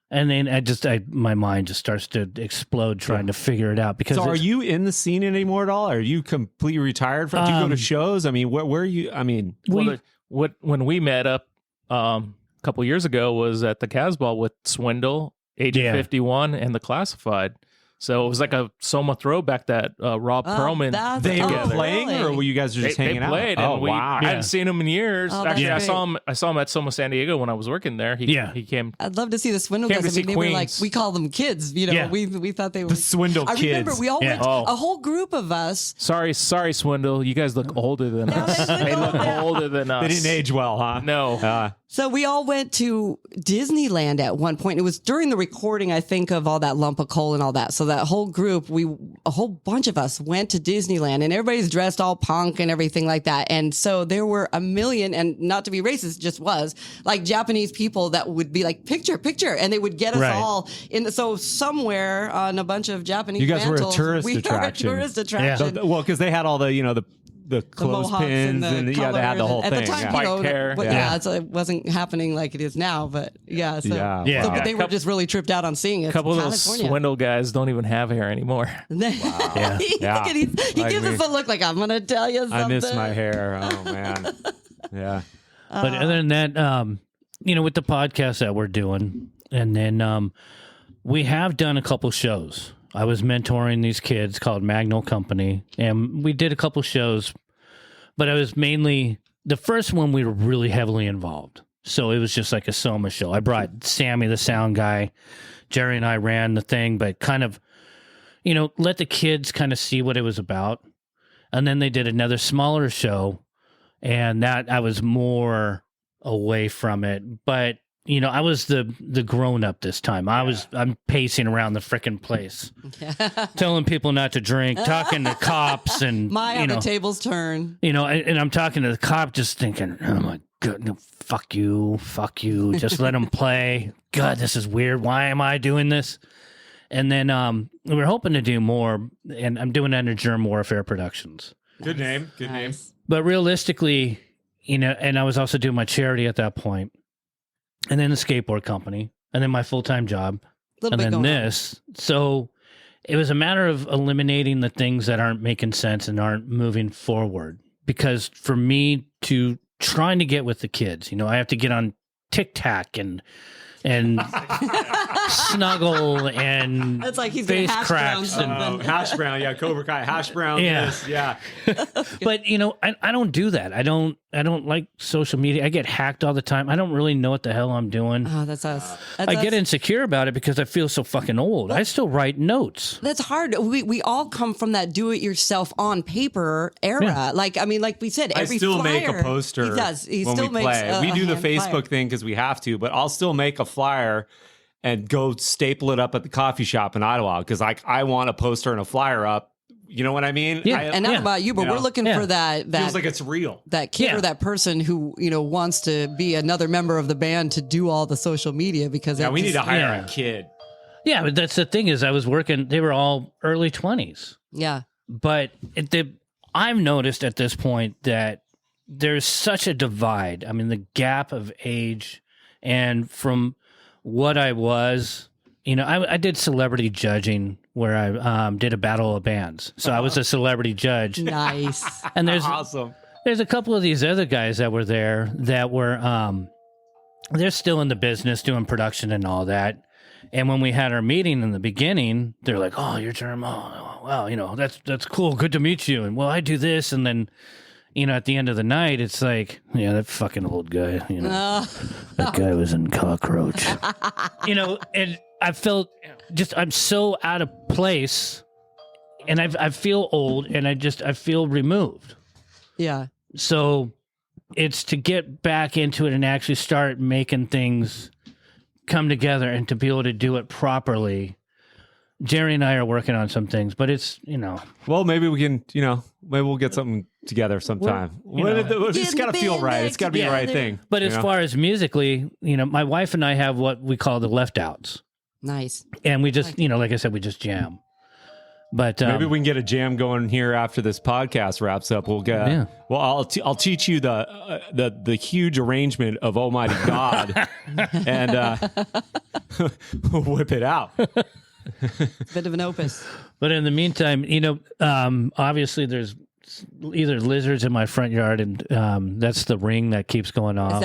And then my mind just starts to explode trying to figure it out. Because so are you in the scene anymore at all? Are you completely retired from? Do you go to shows? I mean, where are you? I mean, when we met up a couple years ago was at the Casbah with Swindle, Agent 51, and the Classified. So it was like a Soma throwback that Rob Perlman. They were playing, or were you guys just hanging out? They played. Oh, wow! I hadn't seen him in years. Actually, I saw him at Soma San Diego when I was working there. He came. I'd love to see the Swindle guys. They were like, we call them kids. We thought they were the Swindle kids. I remember we all went. A whole group of us. Sorry, Swindle. You guys look older than us. They look older than us. They didn't age well, huh? No. So we all went to Disneyland at one point. It was during the recording, I think, of all that lump of coal and all that. So that whole group, a whole bunch of us went to Disneyland, and everybody's dressed all punk and everything like that. And so there were a million, and not to be racist, just was like Japanese people that would be like, picture, and they would get us all in. So somewhere on a bunch of Japanese, you guys mantles, were a tourist attraction. Yeah. Well, because they had all the clothespins and they had the whole thing. At the time, spiked hair. So it wasn't happening like it is now. But but they were just really tripped out on seeing it. A couple of those Swindle guys don't even have hair anymore. Wow. He gives us a look like, I'm going to tell you something. I miss my hair. Oh, man. Yeah. But other than that, with the podcast that we're doing, and then we have done a couple shows. I was mentoring these kids called Magnol Company, and we did a couple shows, but I was mainly, the first one we were really heavily involved. So it was just like a Soma show. I brought Sammy, the sound guy. Jerry and I ran the thing, but kind of, let the kids kind of see what it was about. And then they did another smaller show, and that I was more away from it. But I was the grown up this time. I'm pacing around the frickin' place, telling people not to drink, talking to cops, and the tables turn. And I'm talking to the cop, just thinking, oh my god, no, fuck you, just let them play. God, this is weird. Why am I doing this? And then we were hoping to do more, and I'm doing that in Germ Warfare Productions. Good name. But realistically, and I was also doing my charity at that point. And then the skateboard company, and then my full-time job, and then this. So it was a matter of eliminating the things that aren't making sense and aren't moving forward. Because for me to trying to get with the kids, I have to get on TikTok and snuggle and it's like he's face hash cracks and hash brown, Cobra Kai hash brown. Yeah. But I don't do that. I don't like social media. I get hacked all the time. I don't really know what the hell I'm doing. Oh, that's us. I get insecure about it because I feel so fucking old. I still write notes. That's hard. We all come from that do-it-yourself on paper era. Yeah. Like we said, every I still flyer, make a poster. He does. He when still we play. We do the Facebook flyer thing because we have to, but I'll still make a flyer and go staple it up at the coffee shop in Ottawa because I want a poster and a flyer up. You know what I mean? Yeah. And not about you, but we're looking for that feels like it's real. That kid or that person who wants to be another member of the band to do all the social media because we need to hire a kid. Yeah, but that's the thing is I was working. They were all early 20s. Yeah. But I've noticed at this point that there's such a divide. I mean, the gap of age and from what I was, I did celebrity judging where I did a battle of bands. So I was a celebrity judge. Nice. And there's awesome. There's a couple of these other guys that were there that were, they're still in the business doing production and all that. And when we had our meeting in the beginning, they're like, "Oh, you're Jerm. Oh, wow, that's cool. Good to meet you." And well, I do this, and then, at the end of the night, it's like, yeah, that fucking old guy. That guy was in Cockroach. And I felt I'm so out of place, and I feel old, and I feel removed. Yeah. So it's to get back into it and actually start making things come together and to be able to do it properly. Jerry and I are working on some things, but it's, Well, maybe we can, maybe we'll get something together sometime. It's got to feel right. It's got to be the right thing. But as far as musically, my wife and I have what we call the left outs. Nice. And we just, like I said, we just jam. But maybe we can get a jam going here after this podcast wraps up. We'll get. Well, I'll teach you the huge arrangement of Almighty God, and we'll whip it out. Bit of an opus. But in the meantime, obviously there's either lizards in my front yard, and that's the ring that keeps going off.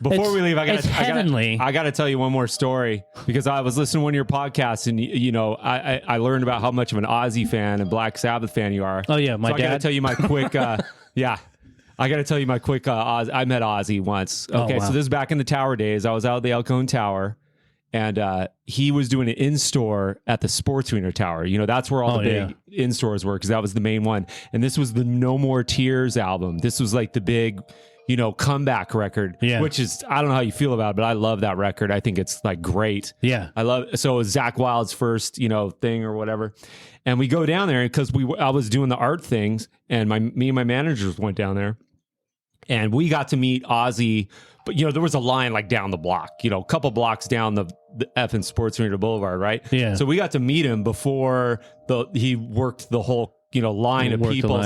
Before we leave, I got to tell you one more story, because I was listening to one of your podcasts, and I learned about how much of an Ozzy fan and Black Sabbath fan you are. Oh yeah, my dad. I got to tell you my quick. I got to tell you my quick. I met Ozzy once. Okay, so this is back in the Tower days. I was out at the El Cajon Tower. And he was doing an in-store at the Sports Arena Tower. That's where all the big in-stores were, because that was the main one. And this was the No More Tears album. This was like the big, comeback record, which is, I don't know how you feel about it, but I love that record. I think it's like great. Yeah. So it was Zakk Wylde's first, thing or whatever. And we go down there because I was doing the art things, and me and my managers went down there, and we got to meet Ozzy. But, there was a line like down the block, a couple blocks down the effing Sports Arena Boulevard, right? Yeah. So we got to meet him before he worked the whole, line of people.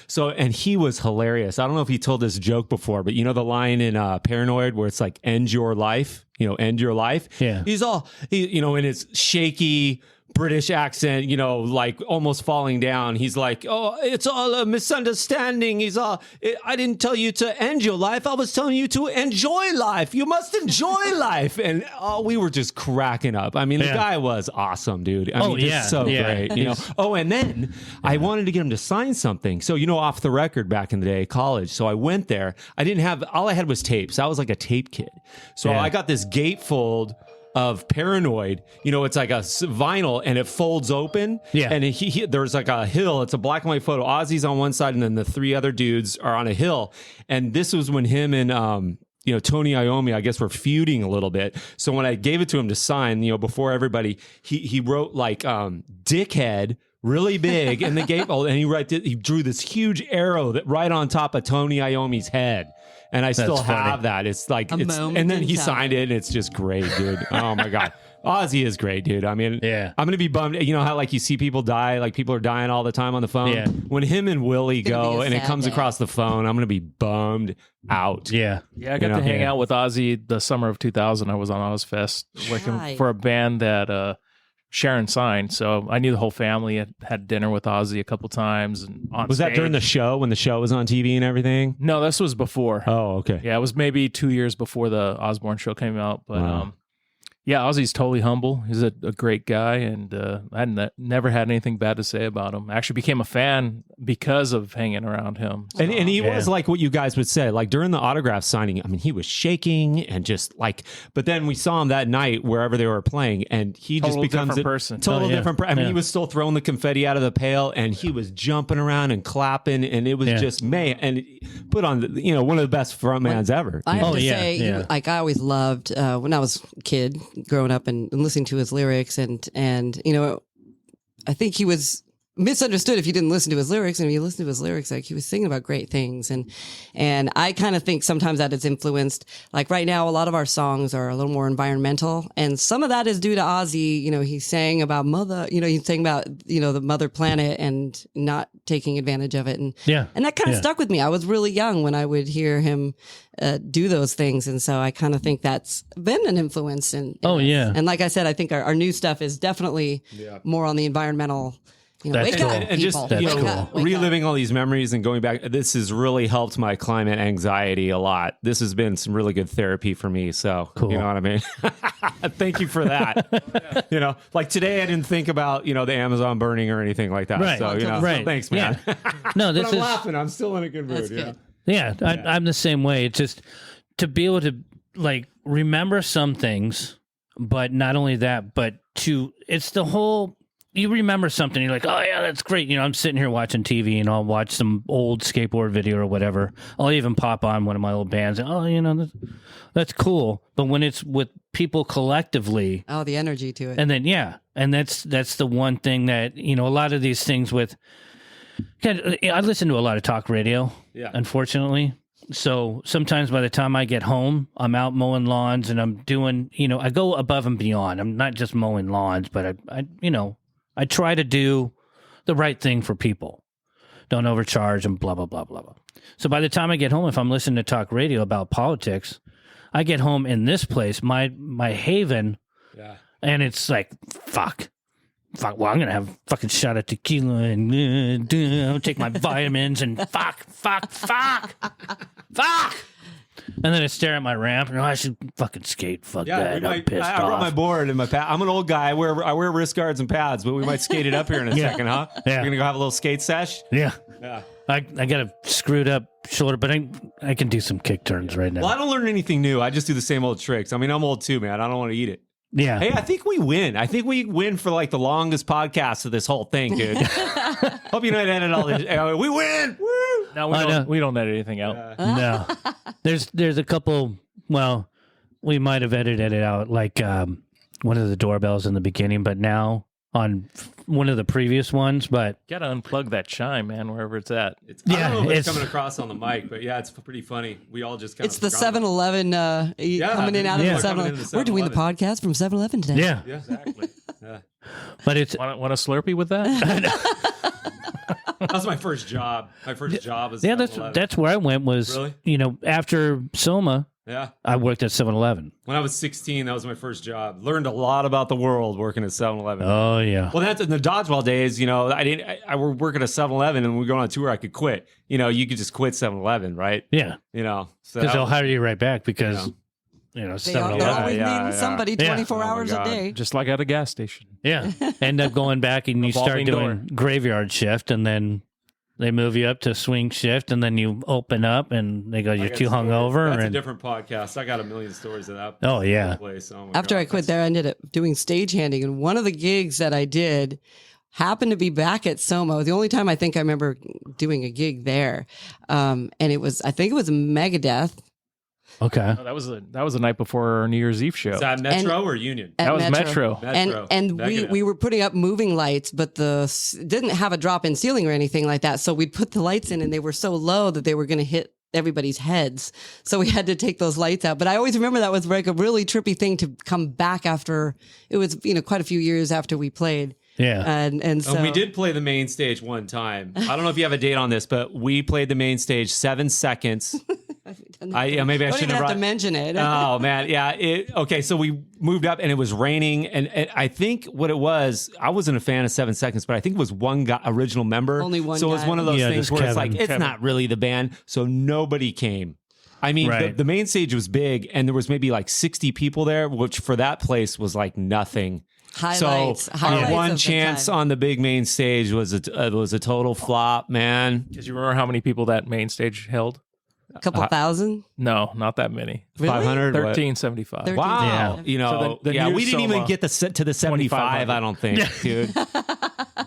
So, and he was hilarious. I don't know if he told this joke before, but the line in Paranoid where it's like, end your life, end your life. Yeah. He's all, in his shaky British accent, like almost falling down. He's like, "Oh, it's all a misunderstanding." He's all, "I didn't tell you to end your life. I was telling you to enjoy life. You must enjoy life." And we were just cracking up. I mean, the guy was awesome, dude. I mean, just so great, Oh, and then I wanted to get him to sign something. So, off the record back in the day, college. So I went there. All I had was tapes. I was like a tape kid. So I got this gatefold of Paranoid, it's like a vinyl, and it folds open. Yeah. And there's like a hill. It's a black and white photo. Ozzy's on one side, and then the three other dudes are on a hill. And this was when him and Tony Iommi, I guess, were feuding a little bit. So when I gave it to him to sign, before everybody, he wrote like "dickhead" really big in the gatefold, and he drew this huge arrow that right on top of Tony Iommi's head. And I still have that. It's like, and then he signed it, and it's just great, dude. Oh my God. Ozzy is great, dude. I mean, I'm going to be bummed. You know how like you see people die, like people are dying all the time on the phone? Yeah. When him and Willie go and it comes across the phone, I'm going to be bummed out. Yeah. Yeah, I got to hang out with Ozzy the summer of 2000. I was on Ozfest working for a band that Sharon signed, so I knew the whole family. I had dinner with Ozzy a couple times. And was that during the show, when the show was on TV and everything? No, this was before. Oh, okay. Yeah, it was maybe 2 years before the Osbourne show came out. But yeah, Ozzy's totally humble. He's a great guy, and I never had anything bad to say about him. I actually became a fan because of hanging around him. So, and he was like what you guys would say, like during the autograph signing, I mean, he was shaking and just like, but then we saw him that night wherever they were playing, and he just becomes a person. Total different person. I mean, he was still throwing the confetti out of the pail, and he was jumping around and clapping, and it was just and put on one of the best frontmans ever. I have to say, like I always loved when I was a kid growing up and listening to his lyrics, and I think he was misunderstood if you didn't listen to his lyrics. And if you listen to his lyrics, like he was singing about great things. And I kind of think sometimes that it's influenced, like right now, a lot of our songs are a little more environmental. And some of that is due to Ozzy. You know, he's saying about he's saying about, the mother planet and not taking advantage of it. And that kind of stuck with me. I was really young when I would hear him do those things. And so I kind of think that's been an influence. And like I said, I think our new stuff is definitely more on the environmental. That's wake cool. up, and just reliving all these memories and going back. This has really helped my climate anxiety a lot. This has been some really good therapy for me. So you know what I mean. Thank you for that. Like today, I didn't think about the Amazon burning or anything like that. Right. So thanks, man. Yeah. No, this I'm laughing. I'm still in a good mood. Good. Yeah, I'm the same way. It's just to be able to like remember some things, but not only that, but it's the whole. You remember something, you're like, oh yeah, that's great. I'm sitting here watching TV and I'll watch some old skateboard video or whatever. I'll even pop on one of my old bands and, that's cool. But when it's with people collectively. Oh, the energy to it. And then, and that's the one thing that, a lot of these things with, I listen to a lot of talk radio, unfortunately. So sometimes by the time I get home, I'm out mowing lawns and I'm doing, I go above and beyond. I'm not just mowing lawns, but I try to do the right thing for people. Don't overcharge and blah, blah, blah, blah, blah. So by the time I get home, if I'm listening to talk radio about politics, I get home in this place, my haven, and it's like, fuck. Well, I'm going to have a fucking shot of tequila and I'll take my vitamins and fuck. And then I stare at my ramp and I should fucking skate. Fuck that. I'm pissed off. I brought my board and my pad. I'm an old guy. I wear wrist guards and pads, but we might skate it up here in a second, huh? Yeah. We're going to go have a little skate sesh? Yeah. I got a screwed up shoulder, but I can do some kick turns right now. Well, I don't learn anything new. I just do the same old tricks. I mean, I'm old too, man. I don't want to eat it. Yeah. Hey, I think we win. I think we win for like the longest podcast of this whole thing, dude. Hope you don't edit all this. We win. Woo! No, we don't edit anything out. No. There's a couple, well, we might have edited it out, like one of the doorbells in the beginning, but now on one of the previous ones, but... Gotta unplug that chime, man, wherever it's at. I don't know if it's coming across on the mic, but it's pretty funny. We all just kind of... It's the 7-Eleven coming in out of the 7-Eleven. We're doing the podcast from 7-Eleven today. Yeah. Exactly. Yeah. But it's... Want a Slurpee with that? That was my first job. My first job was that's where I went was, really? After Soma, I worked at 7-Eleven. When I was 16, that was my first job. Learned a lot about the world working at 7-Eleven. Oh, yeah. Well, that's in the Dodgeball days, I were working at 7-Eleven and we go on a tour, I could quit. You could just quit 7-Eleven, right? Yeah. So because they'll hire you right back because... 7-Eleven. They're always needing somebody 24 hours a day. Just like at a gas station. Yeah. End up going back and you start doing graveyard shift and then they move you up to swing shift and then you open up and they go, you're too hungover. That's a different podcast. I got a million stories of that. Oh, yeah. Place. Oh, After I quit there, I ended up doing stagehanding. And one of the gigs that I did happened to be back at Soma. The only time I think I remember doing a gig there. And I think it was Megadeth. Okay. Oh, that was the night before our New Year's Eve show. Is that Metro or Union? That was Metro. And we were putting up moving lights, but didn't have a drop-in ceiling or anything like that. So we'd put the lights in and they were so low that they were going to hit everybody's heads. So we had to take those lights out. But I always remember that was like a really trippy thing to come back after. It was, quite a few years after we played. Yeah. And so we did play the main stage one time. I don't know if you have a date on this, but we played the main stage 7 seconds. Maybe I shouldn't have to mention it. Oh man, yeah. Okay, so we moved up and it was raining, and I think what it was, I wasn't a fan of 7 seconds, but I think it was one guy, original member. Only one. So it was one of those things where Kevin. it's not really the band, so nobody came. I mean, the main stage was big, and there was maybe like 60 people there, which for that place was like nothing. Highlights. So our one chance on the big main stage was a total flop, man. Because you remember how many people that main stage held? A couple thousand? No, not that many. Really? 500? 1375. Wow. Yeah. So we didn't even get to the 75, I don't think, dude.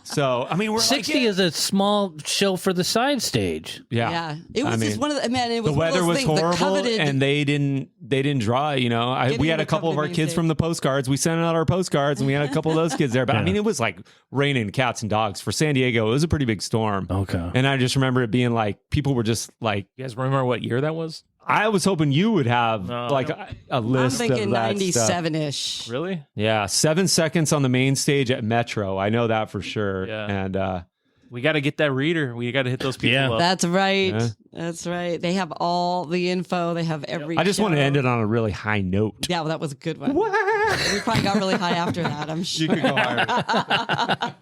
So, I mean, we're 60 is a small show for the side stage. Yeah. It was just one of the, man, it was the one of weather those was things, horrible, and they didn't they didn't draw. You know, we had a couple of our kids from the postcards. We sent out our postcards, and we had a couple of those kids there. But I mean, it was like raining cats and dogs for San Diego. It was a pretty big storm. Okay, and I just remember it being like people were just like, you guys remember what year that was? I was hoping you would have like a list. I'm thinking of that 97-ish. Really? Yeah, 7 seconds on the main stage at Metro. I know that for sure. Yeah. And we got to get that reader. We got to hit those people up. That's right. Yeah. That's right. They have all the info. They have every I just show. want to end it on a really high note. Yeah, well, that was a good one. We probably got really high after that, I'm sure. You could go higher.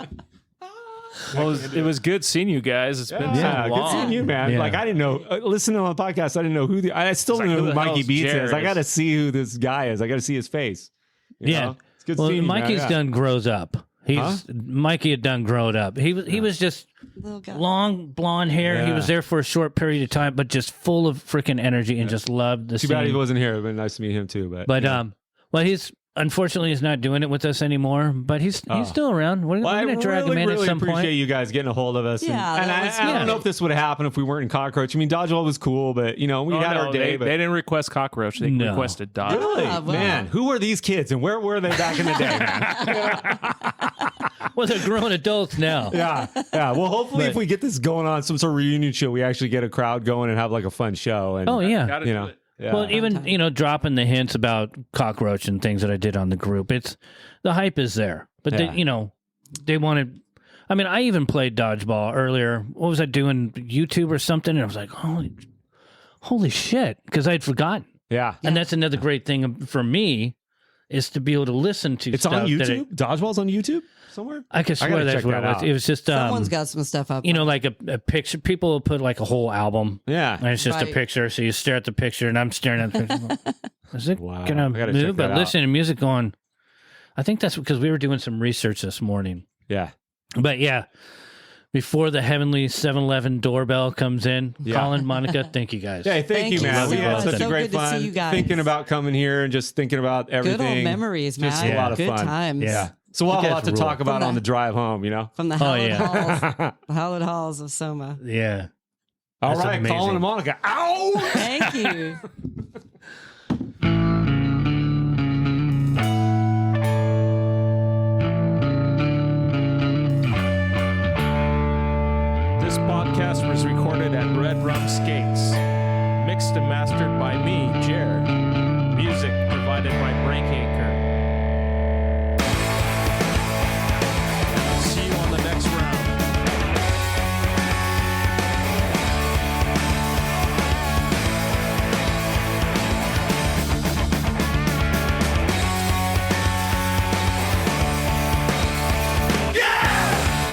Well, it was good seeing you guys. It's been so long. Good seeing you, man. Yeah. Like I didn't know. Listening on the podcast, I didn't know I still don't know who Mikey Beats is. I got to see who this guy is. I got to see his face. You know? It's good seeing you, Mikey's man. done grows up. Mikey had done growed up. He was just long blonde hair. Yeah. He was there for a short period of time, but just full of freaking energy and just loved the Too scene. bad he wasn't here. It'd been nice to meet him too. But well, he's unfortunately he's not doing it with us anymore. But he's still around. We're going to drag him in at some point. I appreciate you guys getting a hold of us. Yeah, and I don't know if this would have happened if we weren't in Cockroach. I mean, Dodgeball was cool, but we had our day. They didn't request Cockroach. They requested Dodgeball. Really? Well. Man, who were these kids and where were they back in the day, man? Well, they're grown adults now. Yeah. Well, hopefully, if we get this going on some sort of reunion show, we actually get a crowd going and have like a fun show. And, Gotta you do know. it. Yeah. Well, even dropping the hints about Cockroach and things that I did on the group, the hype is there. But they wanted. I mean, I even played Dodgeball earlier. What was I doing? YouTube or something? And I was like, holy shit, because I'd forgotten. Yeah. And that's another great thing for me is to be able to listen to. It's stuff on YouTube. Dodgeball's on YouTube somewhere. I could swear that's where it was. It was just Someone's got some stuff up. like a picture. People will put like a whole album. Yeah. And it's just a picture. So you stare at the picture, and I'm staring at the picture. Is it gonna move? But listening to music going. I think that's because we were doing some research this morning. Yeah. But yeah, before the heavenly 7-Eleven doorbell comes in, Colin, Monica, thank you guys. Yeah, thank you, man. so We had much. such So a great good to see fun you guys. thinking about coming here and just thinking about everything. Good old memories, man. Just a lot of good fun. times. Yeah. So we'll have a lot to rule. talk about on the drive home, From the hallowed halls of Soma. Yeah. All That's right, amazing. Colin and Monica. Ow! Thank you. This podcast was recorded at Red Rum Skates. Mixed and mastered by me, Jer. Music provided by Break Anchor.